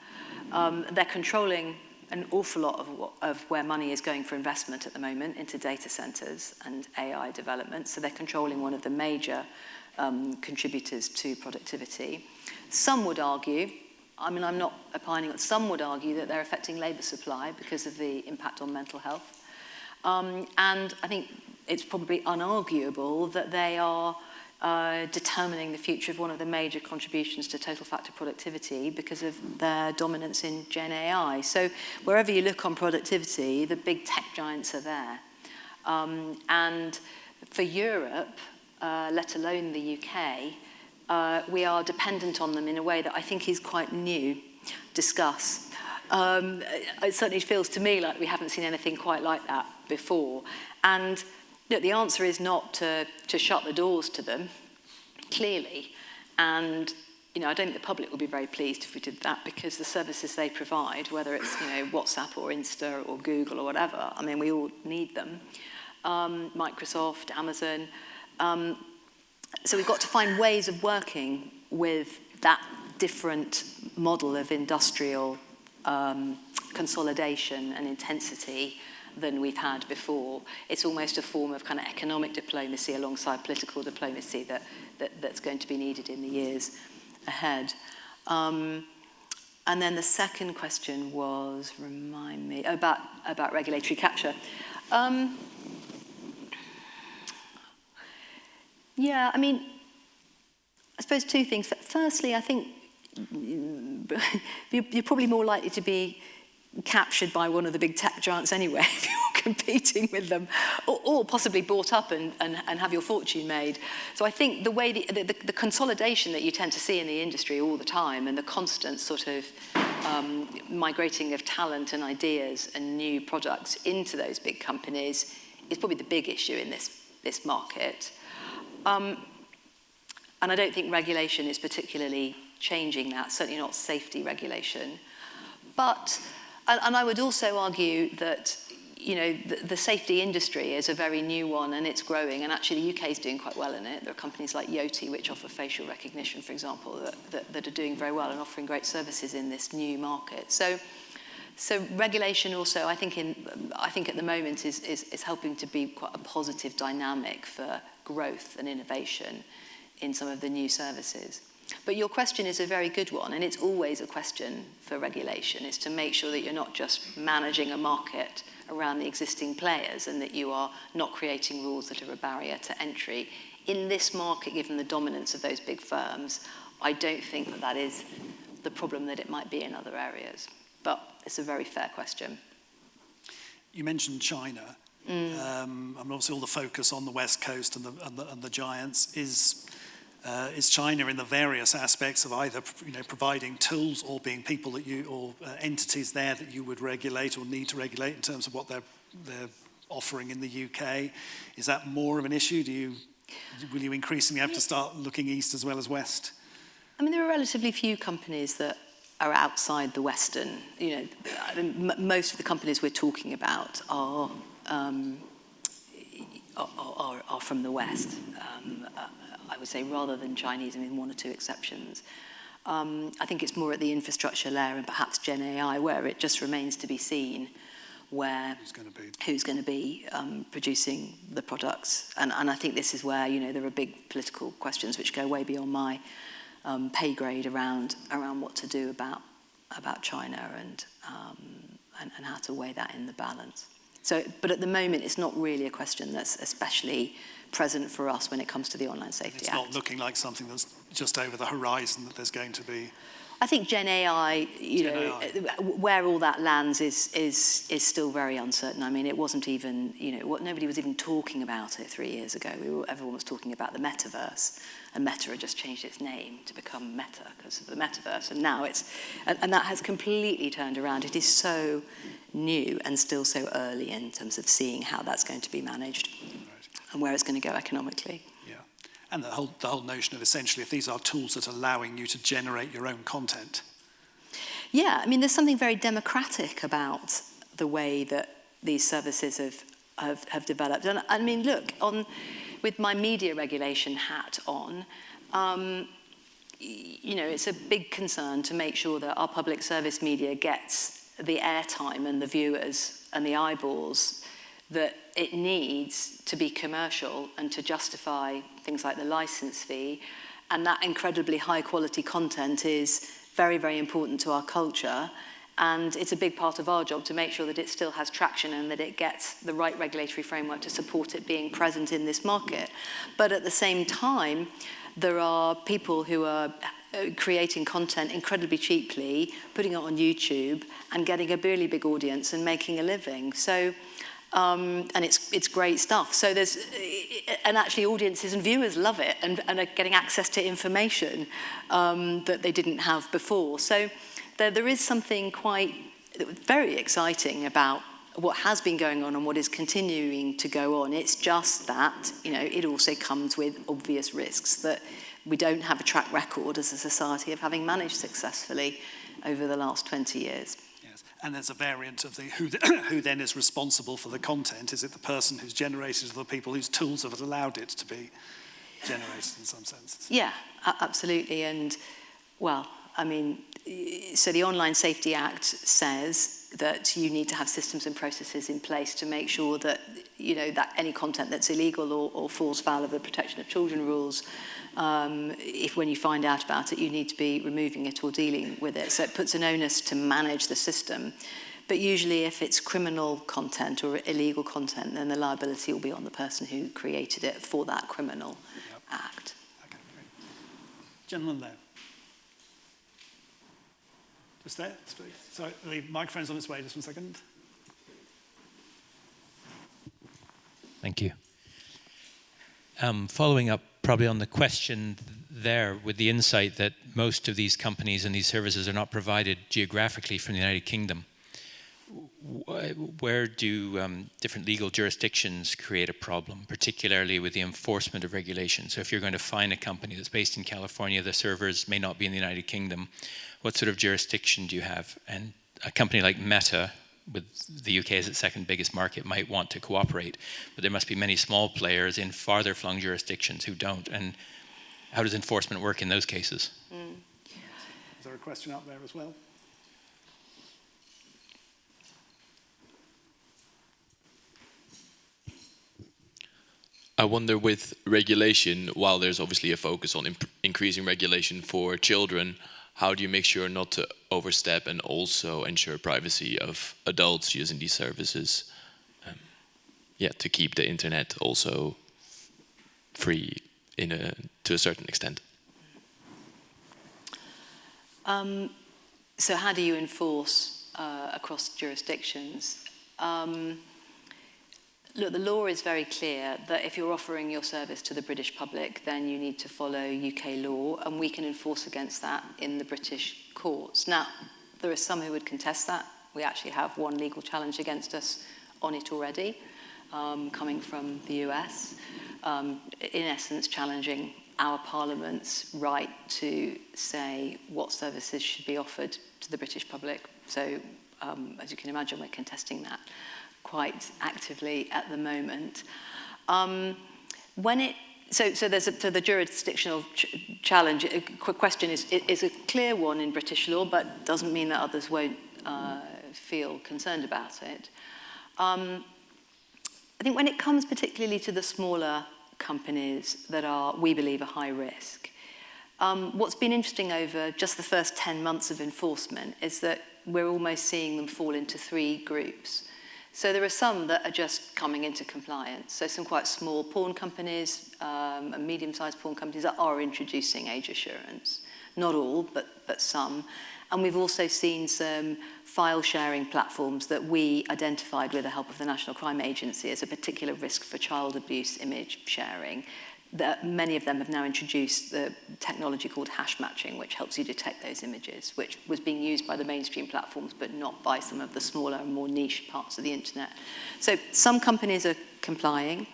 They're controlling an awful lot of where money is going for investment at the moment into data centers and AI development. So they're controlling one of the major contributors to productivity. Some would argue, I mean, I'm not opining, but some would argue that they're affecting labor supply because of the impact on mental health. And I think it's probably unarguable that they are determining the future of one of the major contributions to total factor productivity because of their dominance in Gen AI. So wherever you look on productivity, the big tech giants are there. And for Europe, let alone the UK, we are dependent on them in a way that I think is quite new. Discuss. It certainly feels to me like we haven't seen anything quite like that before. And look, the answer is not to shut the doors to them, clearly, and I don't think the public would be very pleased if we did that, because the services they provide, whether it's WhatsApp or Insta or Google or whatever, I mean, we all need them. Microsoft, Amazon. So we've got to find ways of working with that different model of industrial consolidation and intensity than we've had before. It's almost a form of kind of economic diplomacy alongside political diplomacy that's going to be needed in the years ahead. And then the second question was, remind me, about regulatory capture. Yeah, I mean, I suppose two things. Firstly, I think you're probably more likely to be captured by one of the big tech giants anyway if you're competing with them, or possibly bought up and have your fortune made. So I think the way the consolidation that you tend to see in the industry all the time, and the constant sort of migrating of talent and ideas and new products into those big companies is probably the big issue in this market. And I don't think regulation is particularly changing that, certainly not safety regulation. But, and I would also argue that, the safety industry is a very new one, and it's growing, and actually the UK is doing quite well in it. There are companies like Yoti, which offer facial recognition, for example, that are doing very well and offering great services in this new market. So regulation also, I think at the moment is helping to be quite a positive dynamic for growth and innovation in some of the new services. But your question is a very good one, and it's always a question for regulation, is to make sure that you're not just managing a market around the existing players, and that you are not creating rules that are a barrier to entry. In this market, given the dominance of those big firms, I don't think that is the problem that it might be in other areas. But it's a very fair question. You mentioned China. And obviously all the focus on the West Coast and the giants. Is China in the various aspects of either providing tools or being people that or entities there that you would regulate or need to regulate in terms of what they're offering in the UK? Is that more of an issue? Will you increasingly have to start looking east as well as west? I mean, there are relatively few companies that are outside the Western. Most of the companies we're talking about are from the West. I would say, rather than Chinese, I mean, one or two exceptions. I think it's more at the infrastructure layer and perhaps Gen AI, where it just remains to be seen who's going to be producing the products. And I think this is where, there are big political questions which go way beyond my pay grade around what to do about China and how to weigh that in the balance. So, but at the moment, it's not really a question that's especially present for us when it comes to the Online Safety Act. It's not looking like something that's just over the horizon that there's going to be. I think Gen AI, where all that lands is still very uncertain. I mean, it wasn't even, nobody was even talking about it 3 years ago. Everyone was talking about the metaverse, and Meta had just changed its name to become Meta because of the metaverse, and now and that has completely turned around. It is so new and still so early in terms of seeing how that's going to be managed and where it's going to go economically. Yeah, and the whole notion of essentially if these are tools that are allowing you to generate your own content. Yeah, I mean, there's something very democratic about the way that these services have developed. And I mean, look, with my media regulation hat on, it's a big concern to make sure that our public service media gets the airtime and the viewers and the eyeballs that it needs to be commercial and to justify things like the license fee. And that incredibly high quality content is very, very important to our culture. And it's a big part of our job to make sure that it still has traction and that it gets the right regulatory framework to support it being present in this market. But at the same time, there are people who are creating content incredibly cheaply, putting it on YouTube and getting a really big audience and making a living. So, and it's great stuff. So and actually audiences and viewers love it and are getting access to information that they didn't have before. So there is something very exciting about what has been going on and what is continuing to go on. It's just that, it also comes with obvious risks that we don't have a track record as a society of having managed successfully over the last 20 years. Yes, and there's a variant of the who then is responsible for the content. Is it the person who's generated it or the people whose tools have allowed it to be generated in some sense? Yeah, absolutely. And, well, I mean, so the Online Safety Act says that you need to have systems and processes in place to make sure that, you know, that any content that's illegal or falls foul of the protection of children rules, if when you find out about it, you need to be removing it or dealing with it. So it puts an onus to manage the system. But usually if it's criminal content or illegal content, then the liability will be on the person who created it for that criminal act. Okay, great. Gentleman there. Just there, please. Sorry, the microphone's on its way, just 1 second. Thank you. Following up probably on the question there, with the insight that most of these companies and these services are not provided geographically from the United Kingdom, where do different legal jurisdictions create a problem, particularly with the enforcement of regulation? So if you're going to fine a company that's based in California, the servers may not be in the United Kingdom. What sort of jurisdiction do you have? And a company like Meta, with the UK as its second biggest market, might want to cooperate, but there must be many small players in farther flung jurisdictions who don't. And how does enforcement work in those cases? Is there a question up there as well? I wonder, with regulation, while there's obviously a focus on increasing regulation for children, how do you make sure not to overstep and also ensure privacy of adults using these services? To keep the internet also free to a certain extent. So how do you enforce across jurisdictions? Look, the law is very clear that if you're offering your service to the British public, then you need to follow UK law, and we can enforce against that in the British courts. Now, there are some who would contest that. We actually have one legal challenge against us on it already, coming from the US, in essence challenging our Parliament's right to say what services should be offered to the British public. So, as you can imagine, we're contesting that quite actively at the moment. So the jurisdictional challenge, question is a clear one in British law, but doesn't mean that others won't feel concerned about it. I think when it comes particularly to the smaller companies that are, we believe, are high risk, what's been interesting over just the first 10 months of enforcement is that we're almost seeing them fall into 3 groups. So there are some that are just coming into compliance. So some quite small porn companies and medium-sized porn companies that are introducing age assurance. Not all, but some. And we've also seen some file-sharing platforms that we identified with the help of the National Crime Agency as a particular risk for child abuse image sharing. That many of them have now introduced the technology called hash matching, which helps you detect those images, which was being used by the mainstream platforms, but not by some of the smaller and more niche parts of the internet. So some companies are complying,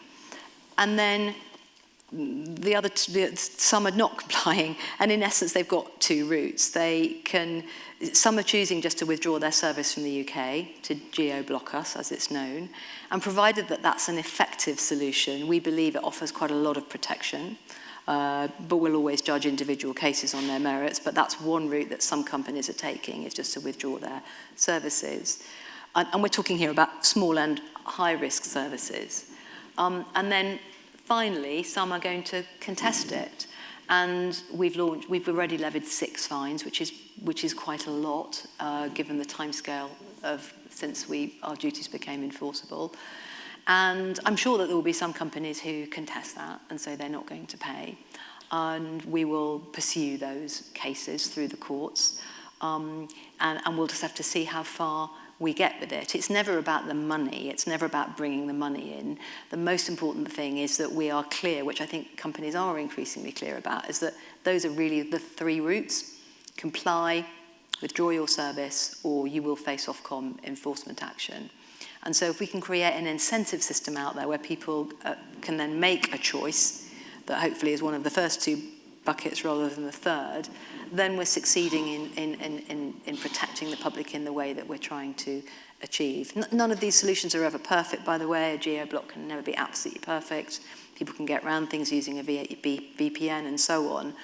and then some are not complying, and in essence they've got 2 routes. Some are choosing just to withdraw their service from the UK, to geo-block us, as it's known, and provided that that's an effective solution, we believe it offers quite a lot of protection, but we'll always judge individual cases on their merits, but that's one route that some companies are taking, is just to withdraw their services. And we're talking here about small and high-risk services. And then finally, some are going to contest it. And we've already levied 6 fines, which is quite a lot, given the timescale of since our duties became enforceable. And I'm sure that there will be some companies who contest that and say they're not going to pay. And we will pursue those cases through the courts. And we'll just have to see how far we get with it. It's never about the money. It's never about bringing the money in. The most important thing is that we are clear, which I think companies are increasingly clear about, is that those are really the 3 routes: comply, withdraw your service, or you will face Ofcom enforcement action. And so if we can create an incentive system out there where people can then make a choice that hopefully is one of the first 2 buckets rather than the third, then we're succeeding in protecting the public in the way that we're trying to achieve. None of these solutions are ever perfect, by the way. A geo-block can never be absolutely perfect. People can get around things using a VPN and so on.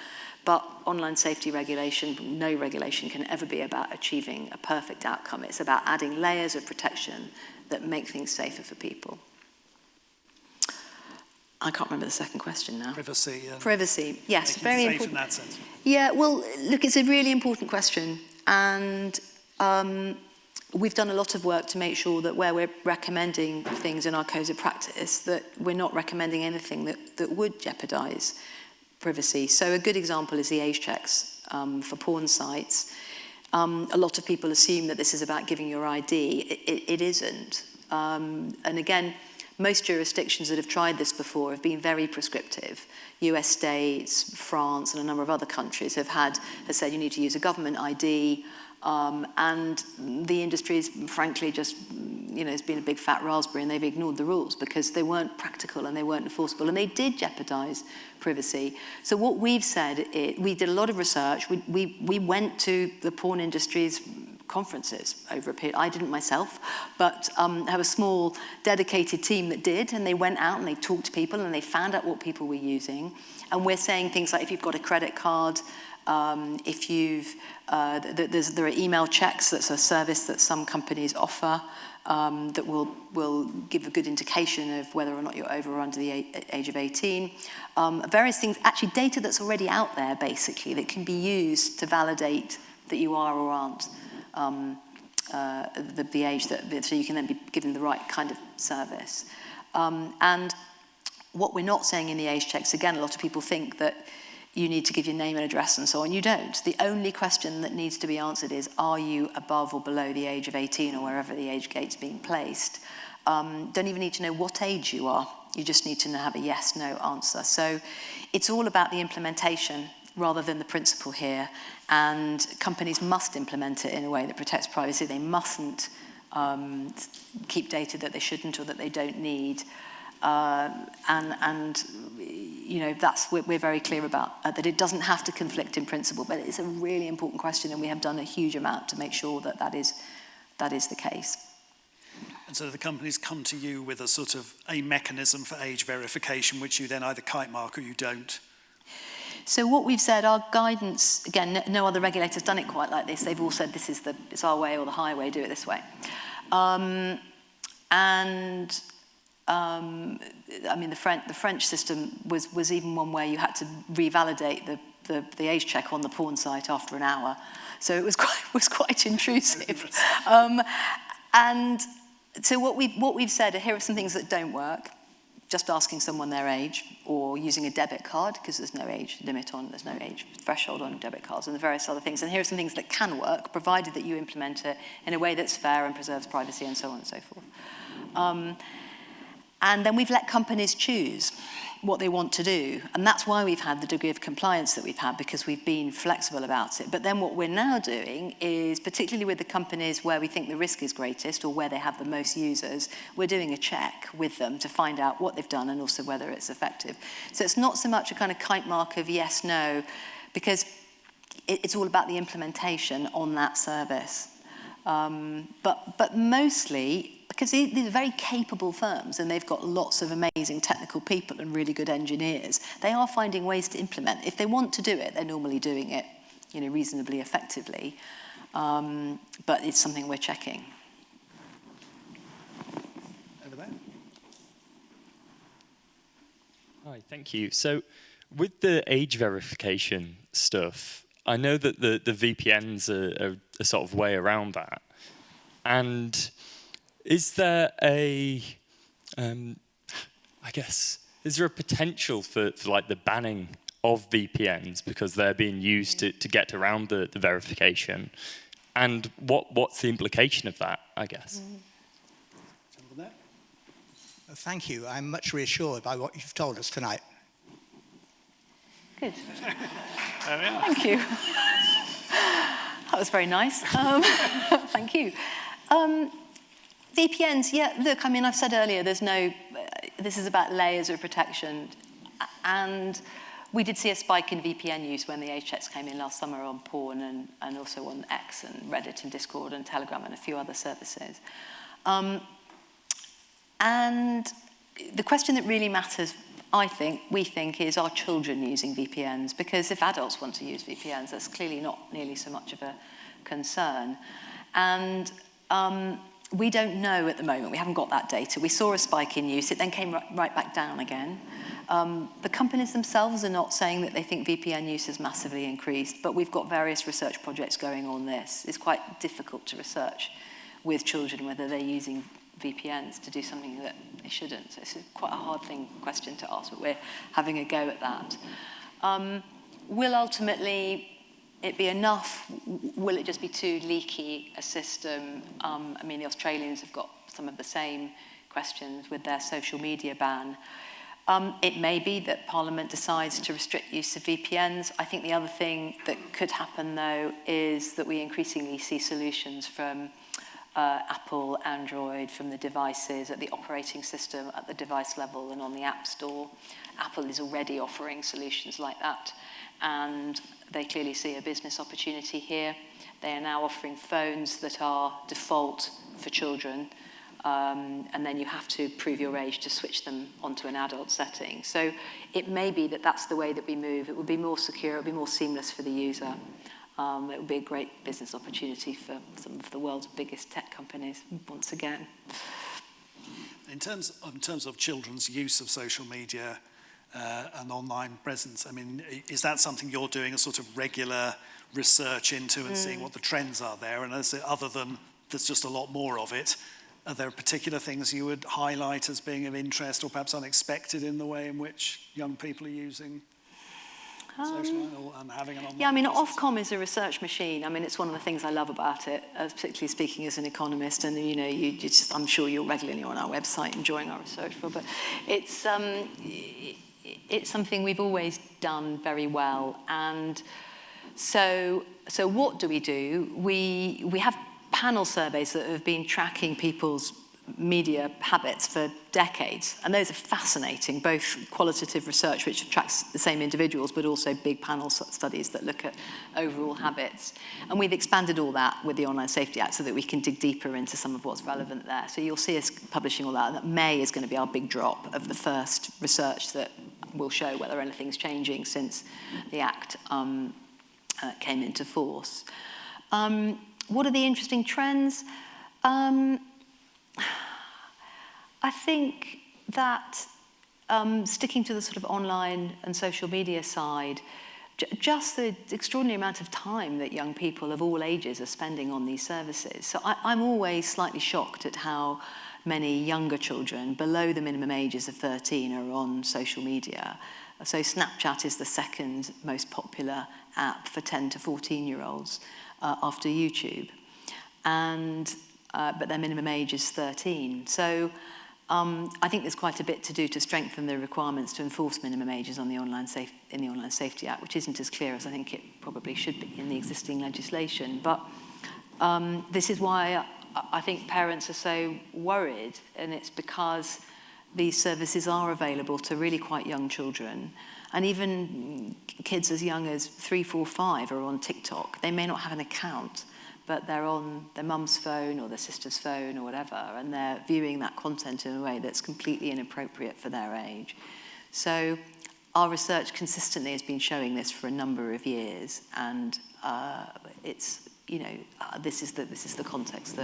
But online safety regulation, no regulation can ever be about achieving a perfect outcome. It's about adding layers of protection that make things safer for people. I can't remember the second question now. Privacy. Privacy, yes, very important. In that sense. Yeah, well, look, it's a really important question. And we've done a lot of work to make sure that where we're recommending things in our codes of practice, that we're not recommending anything that would jeopardize privacy. So a good example is the age checks for porn sites. A lot of people assume that this is about giving your ID. It isn't. And again, most jurisdictions that have tried this before have been very prescriptive. US states, France, and a number of other countries have said you need to use a government ID. And the industry is, frankly, just, it's been a big fat raspberry, and they've ignored the rules because they weren't practical and they weren't enforceable, and they did jeopardize privacy. So what we've said, we did a lot of research. We went to the porn industry's conferences over a period. I didn't myself, but have a small dedicated team that did, and they went out and they talked to people and they found out what people were using. And we're saying things like, if you've got a credit card, if you've, there are email checks. That's a service that some companies offer that will give a good indication of whether or not you're over or under the age of 18. Various things, actually data that's already out there, basically, that can be used to validate that you are or aren't the age, so you can then be given the right kind of service. And what we're not saying in the age checks, again, a lot of people think that you need to give your name and address and so on. You don't. The only question that needs to be answered is, are you above or below the age of 18 or wherever the age gate's being placed? Don't even need to know what age you are. You just need to have a yes, no answer. So it's all about the implementation rather than the principle here. And companies must implement it in a way that protects privacy. They mustn't keep data that they shouldn't or that they don't need. We're very clear about that it doesn't have to conflict in principle, but it's a really important question, and we have done a huge amount to make sure that is the case. And so the companies come to you with a mechanism for age verification, which you then either kite mark or you don't. So what we've said, our guidance, again, no other regulator's done it quite like this. They've all said it's our way or the highway, do it this way. The French system was even one where you had to revalidate the age check on the porn site after an hour, so it was quite intrusive. And so what we've said, here are some things that don't work: just asking someone their age, or using a debit card because there's no age threshold on debit cards, and the various other things. And here are some things that can work, provided that you implement it in a way that's fair and preserves privacy, and so on and so forth. And then we've let companies choose what they want to do. And that's why we've had the degree of compliance that we've had, because we've been flexible about it. But then what we're now doing is, particularly with the companies where we think the risk is greatest or where they have the most users, we're doing a check with them to find out what they've done and also whether it's effective. So it's not so much a kind of kite mark of yes, no, because it's all about the implementation on that service. But mostly, because these are very capable firms and they've got lots of amazing technical people and really good engineers, they are finding ways to implement. If they want to do it, they're normally doing it, reasonably effectively. But it's something we're checking. Over there. Hi, thank you. So with the age verification stuff, I know that the VPNs are a sort of way around that. And is there is there a potential for like the banning of VPNs because they're being used to get around the verification? And what's the implication of that, I guess? Thank you. I'm much reassured by what you've told us tonight. Good. Thank you. That was very nice. Thank you. VPNs, yeah, look, I've said earlier, this is about layers of protection. And We did see a spike in VPN use when the age checks came in last summer on porn and also on X and Reddit and Discord and Telegram and a few other services. And the question that really matters, we think, is are children using VPNs? Because if adults want to use VPNs, that's clearly not nearly so much of a concern. And we don't know at the moment. We haven't got that data. We saw a spike in use. It then came right back down again. The companies themselves are not saying that they think VPN use has massively increased, but we've got various research projects going on this. It's quite difficult to research with children whether they're using VPNs to do something that they shouldn't. So it's quite a hard question to ask, but we're having a go at that. Will ultimately it be enough? Will it just be too leaky a system? I mean, the Australians have got some of the same questions with their social media ban. It may be that Parliament decides to restrict use of VPNs. I think the other thing that could happen, though, is that we increasingly see solutions from Apple, Android, from the devices, at the operating system, at the device level, and on the App Store. Apple is already offering solutions like that, and they clearly see a business opportunity here. They are now offering phones that are default for children, and then you have to prove your age to switch them onto an adult setting. So it may be that that's the way that we move. It will be more secure, it will be more seamless for the user. It will be a great business opportunity for some of the world's biggest tech companies, once again. In terms of children's use of social media and online presence, I mean, is that something you're doing a sort of regular research into and seeing what the trends are there? And other than there's just a lot more of it, are there particular things you would highlight as being of interest or perhaps unexpected in the way in which young people are using social and having an online? Yeah, I mean, Ofcom is a research machine. I mean, it's one of the things I love about it, particularly speaking as an economist. And you know, I'm sure you're regularly on our website enjoying our research for. But it's something we've always done very well. And so what do? We have panel surveys that have been tracking people's media habits for decades, and those are fascinating, both qualitative research which tracks the same individuals, but also big panel studies that look at overall habits. And we've expanded all that with the Online Safety Act so that we can dig deeper into some of what's relevant there. So you'll see us publishing all that, and that May is going to be our big drop of the first research that will show whether anything's changing since the Act came into force. What are the interesting trends? I think that sticking to the sort of online and social media side, just the extraordinary amount of time that young people of all ages are spending on these services. So I'm always slightly shocked at how many younger children below the minimum ages of 13 are on social media. So Snapchat is the second most popular app for 10 to 14-year-olds after YouTube. And but their minimum age is 13. So I think there's quite a bit to do to strengthen the requirements to enforce minimum ages on the Online Safety Act, which isn't as clear as I think it probably should be in the existing legislation. But this is why I think parents are so worried, and it's because these services are available to really quite young children. And even kids as young as 3, 4, 5 are on TikTok. They may not have an account, but they're on their mum's phone or their sister's phone or whatever, and they're viewing that content in a way that's completely inappropriate for their age. So our research consistently has been showing this for a number of years, and it's, you know, this is the context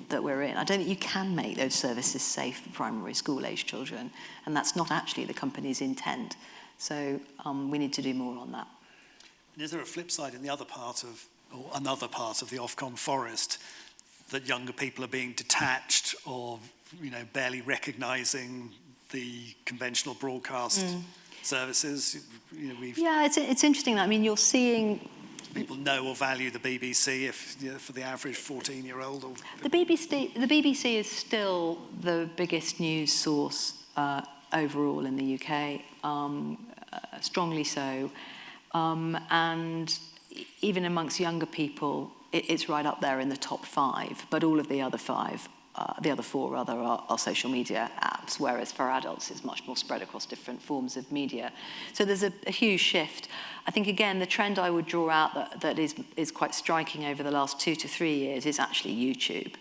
that we're in. I don't think you can make those services safe for primary school age children, and that's not actually the company's intent. So we need to do more on that. And is there a flip side in the other part of, or another part of the Ofcom forest, that younger people are being detached or, you know, barely recognising the conventional broadcast services? You know, yeah, it's interesting. I mean, you're seeing people know or value the BBC if, you know, for the average 14-year-old. Or the BBC is still the biggest news source overall in the UK, strongly so, and even amongst younger people, it's right up there in the top 5, but all of the other 5 the other four rather are social media apps, whereas for adults it's much more spread across different forms of media. So there's a huge shift. I think, again, the trend I would draw out that is quite striking over the last 2 to 3 years is actually YouTube.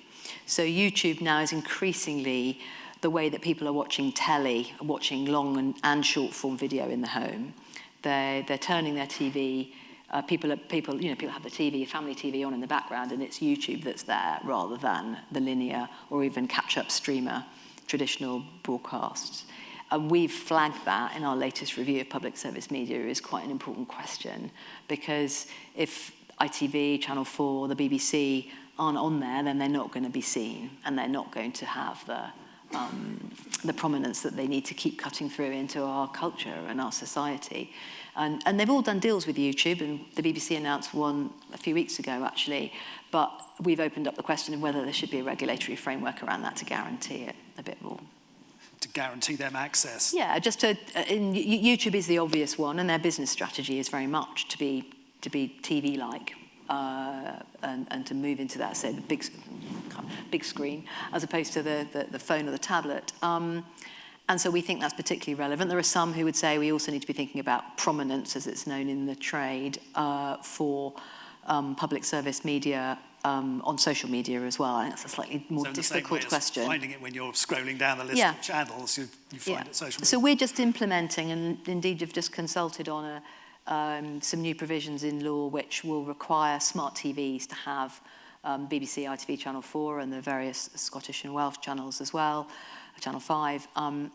So YouTube now is increasingly the way that people are watching telly, watching long and short form video in the home. They're turning their TV. People have the TV, family TV on in the background, and it's YouTube that's there rather than the linear or even catch-up streamer, traditional broadcasts. And we've flagged that in our latest review of public service media is quite an important question, because if ITV, Channel 4, the BBC aren't on there, then they're not going to be seen, and they're not going to have the prominence that they need to keep cutting through into our culture and our society. And they've all done deals with YouTube, and the BBC announced one a few weeks ago, actually, but we've opened up the question of whether there should be a regulatory framework around that to guarantee it a bit more. To guarantee them access? Yeah, YouTube is the obvious one, and their business strategy is very much to be TV-like. And to move into that, say, the big screen, as opposed to the phone or the tablet. And so we think that's particularly relevant. There are some who would say we also need to be thinking about prominence, as it's known in the trade, for public service media on social media as well. I think that's a slightly more difficult question. Finding it when you're scrolling down the list of channels, you find it social media. So we're just implementing, and indeed you've just consulted on some new provisions in law which will require smart TVs to have BBC, ITV, Channel 4 and the various Scottish and Welsh channels as well, Channel 5, on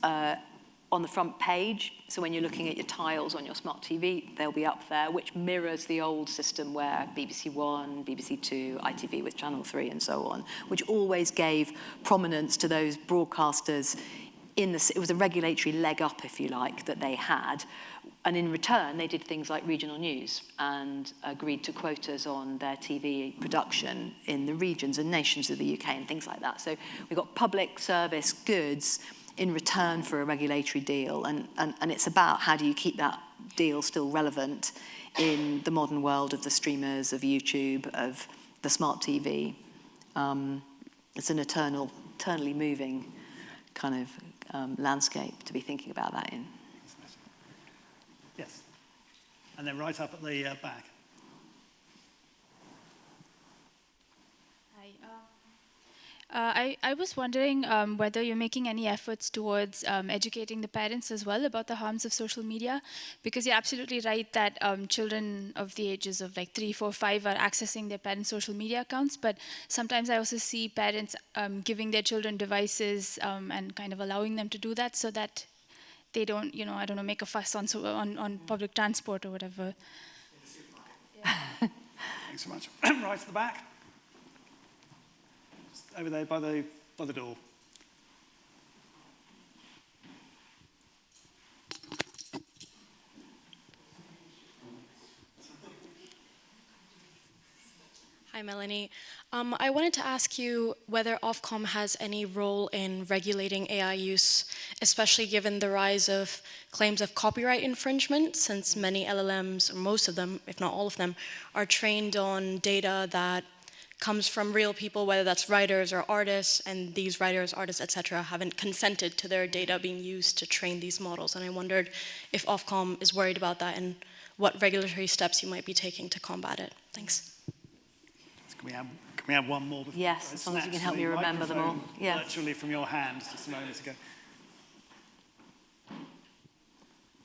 the front page. So when you're looking at your tiles on your smart TV, they'll be up there, which mirrors the old system where BBC 1, BBC 2, ITV with Channel 3 and so on, which always gave prominence to those broadcasters. It was a regulatory leg up, if you like, that they had. And in return, they did things like regional news and agreed to quotas on their TV production in the regions and nations of the UK and things like that. So we got public service goods in return for a regulatory deal. And it's about how do you keep that deal still relevant in the modern world of the streamers, of YouTube, of the smart TV. It's an eternally moving kind of landscape to be thinking about that in. Yes. And then right up at the back. Hi. I was wondering whether you're making any efforts towards educating the parents as well about the harms of social media, because you're absolutely right that children of the ages of like 3, 4, 5 are accessing their parents' social media accounts, but sometimes I also see parents giving their children devices and kind of allowing them to do that so that they don't, make a fuss on public transport or whatever. Thanks so much. Right at the back. Over there by the door. Hi, Melanie. I wanted to ask you whether Ofcom has any role in regulating AI use, especially given the rise of claims of copyright infringement, since many LLMs, or most of them, if not all of them, are trained on data that comes from real people, whether that's writers or artists, and these writers, artists, etc., haven't consented to their data being used to train these models. And I wondered if Ofcom is worried about that and what regulatory steps you might be taking to combat it. Thanks. Can we have one more? Yes, as long as you can help me remember them all. Yeah. Virtually from your hand just a moment ago.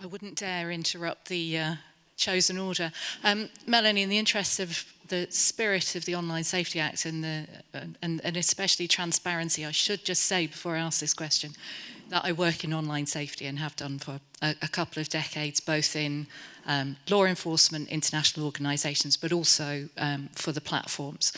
I wouldn't dare interrupt the chosen order. Melanie, in the interest of the spirit of the Online Safety Act and especially transparency, I should just say before I ask this question that I work in online safety and have done for a couple of decades, both in law enforcement, international organisations, but also for the platforms.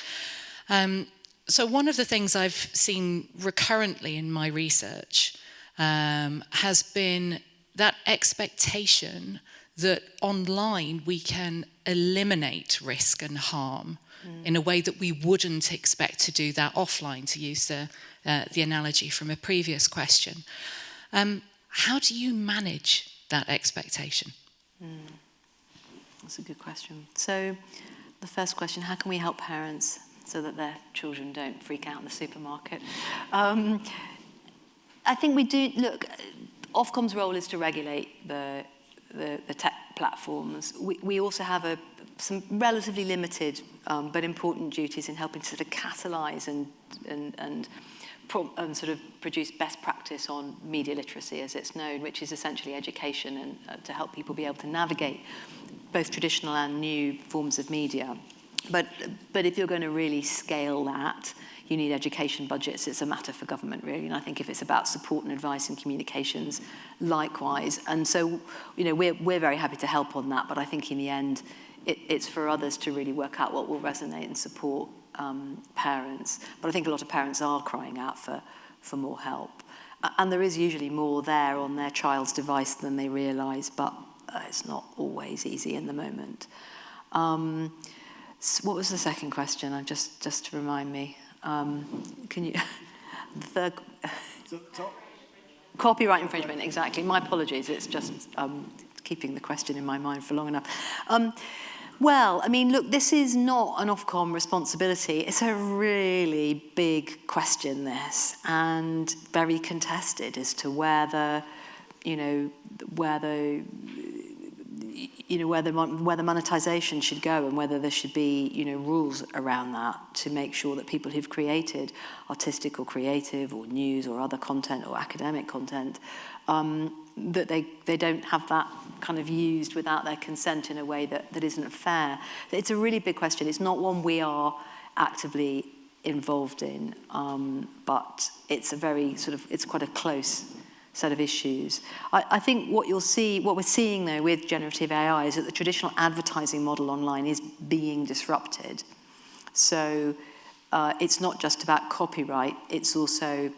So one of the things I've seen recurrently in my research has been that expectation that online we can eliminate risk and harm in a way that we wouldn't expect to do that offline, to use the analogy from a previous question. How do you manage that expectation? That's a good question. So the first question, how can we help parents? so that their children don't freak out in the supermarket. I think we do, look, Ofcom's role is to regulate the tech platforms. We also have some relatively limited but important duties in helping to sort of catalyse and sort of produce best practice on media literacy, as it's known, which is essentially education and to help people be able to navigate both traditional and new forms of media. But if you're going to really scale that, you need education budgets. It's a matter for government, really. And I think if it's about support and advice and communications, likewise. And so, you know, we're very happy to help on that. But I think in the end, it's for others to really work out what will resonate and support parents. But I think a lot of parents are crying out for more help. And there is usually more there on their child's device than they realise, but it's not always easy in the moment. So what was the second question? Just to remind me. Can you... the third... Copyright infringement, exactly. My apologies. It's just keeping the question in my mind for long enough. Well, I mean, look, this is not an Ofcom responsibility. It's a really big question, this, and very contested as to whether monetization should go and whether there should be, rules around that to make sure that people who've created artistic or creative or news or other content or academic content, that they don't have that kind of used without their consent in a way that isn't fair. It's a really big question. It's not one we are actively involved in, but it's a very it's quite a close set of issues. I think what we're seeing though with generative AI is that the traditional advertising model online is being disrupted. So it's not just about copyright, it's also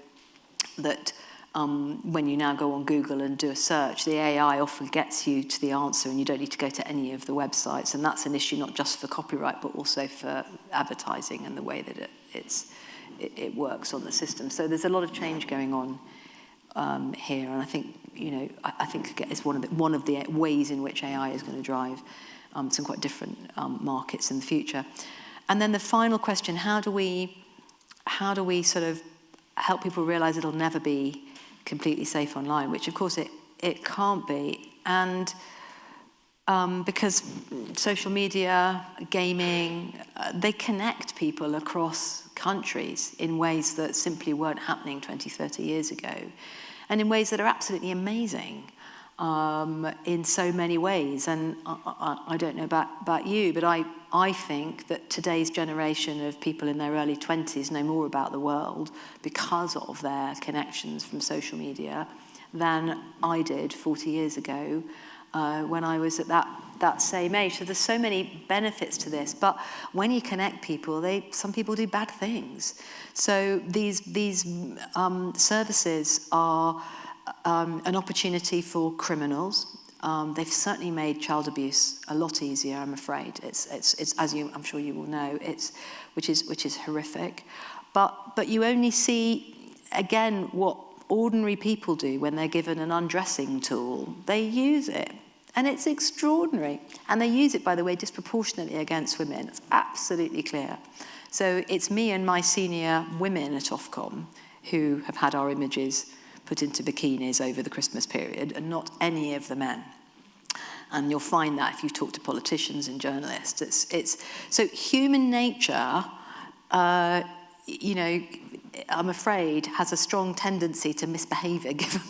that when you now go on Google and do a search, the AI often gets you to the answer and you don't need to go to any of the websites. And that's an issue not just for copyright, but also for advertising and the way that it works on the system. So there's a lot of change going on here, and I think I think it's one of the ways in which AI is going to drive some quite different markets in the future. And then the final question: how do we sort of help people realise it'll never be completely safe online? Which of course it can't be, and because social media, gaming, they connect people across countries in ways that simply weren't happening 20, 30 years ago. And in ways that are absolutely amazing in so many ways. And I don't know about you, but I think that today's generation of people in their early 20s know more about the world because of their connections from social media than I did 40 years ago when I was at that same age. So there's so many benefits to this, but when you connect people, some people do bad things. So these services are an opportunity for criminals. They've certainly made child abuse a lot easier, I'm afraid. It's as I'm sure you will know, which is horrific. But you only see again what ordinary people do when they're given an undressing tool. They use it. And it's extraordinary. And they use it, by the way, disproportionately against women. It's absolutely clear. So it's me and my senior women at Ofcom who have had our images put into bikinis over the Christmas period, and not any of the men. And you'll find that if you talk to politicians and journalists. So human nature, I'm afraid, has a strong tendency to misbehaviour, given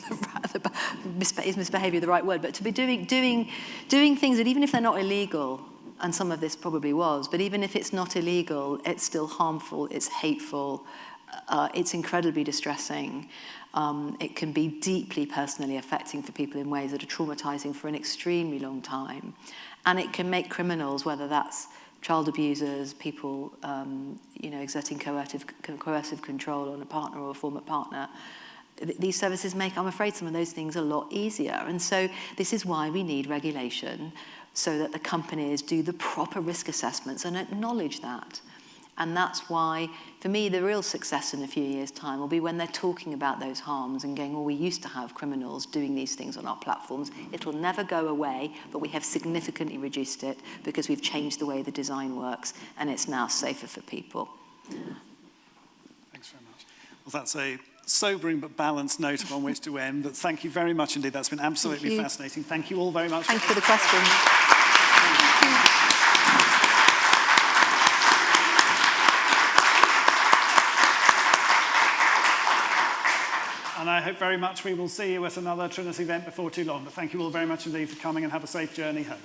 is misbehaviour the right word, but to be doing things that even if they're not illegal, and some of this probably was, but even if it's not illegal, it's still harmful, it's hateful, it's incredibly distressing. It can be deeply personally affecting for people in ways that are traumatising for an extremely long time. And it can make criminals, whether that's child abusers, people exerting coercive control on a partner or a former partner, these services make, I'm afraid, some of those things a lot easier. And so this is why we need regulation, so that the companies do the proper risk assessments and acknowledge that. And that's why, for me, the real success in a few years' time will be when they're talking about those harms and going, well, we used to have criminals doing these things on our platforms. It'll never go away, but we have significantly reduced it because we've changed the way the design works, and it's now safer for people. Thanks very much. Well, that's a sobering but balanced note upon which to end. But thank you very much indeed. That's been absolutely fascinating. Thank you all very much. Thanks for the questions. And I hope very much we will see you at another Trinity event before too long. But thank you all very much indeed for coming, and have a safe journey home.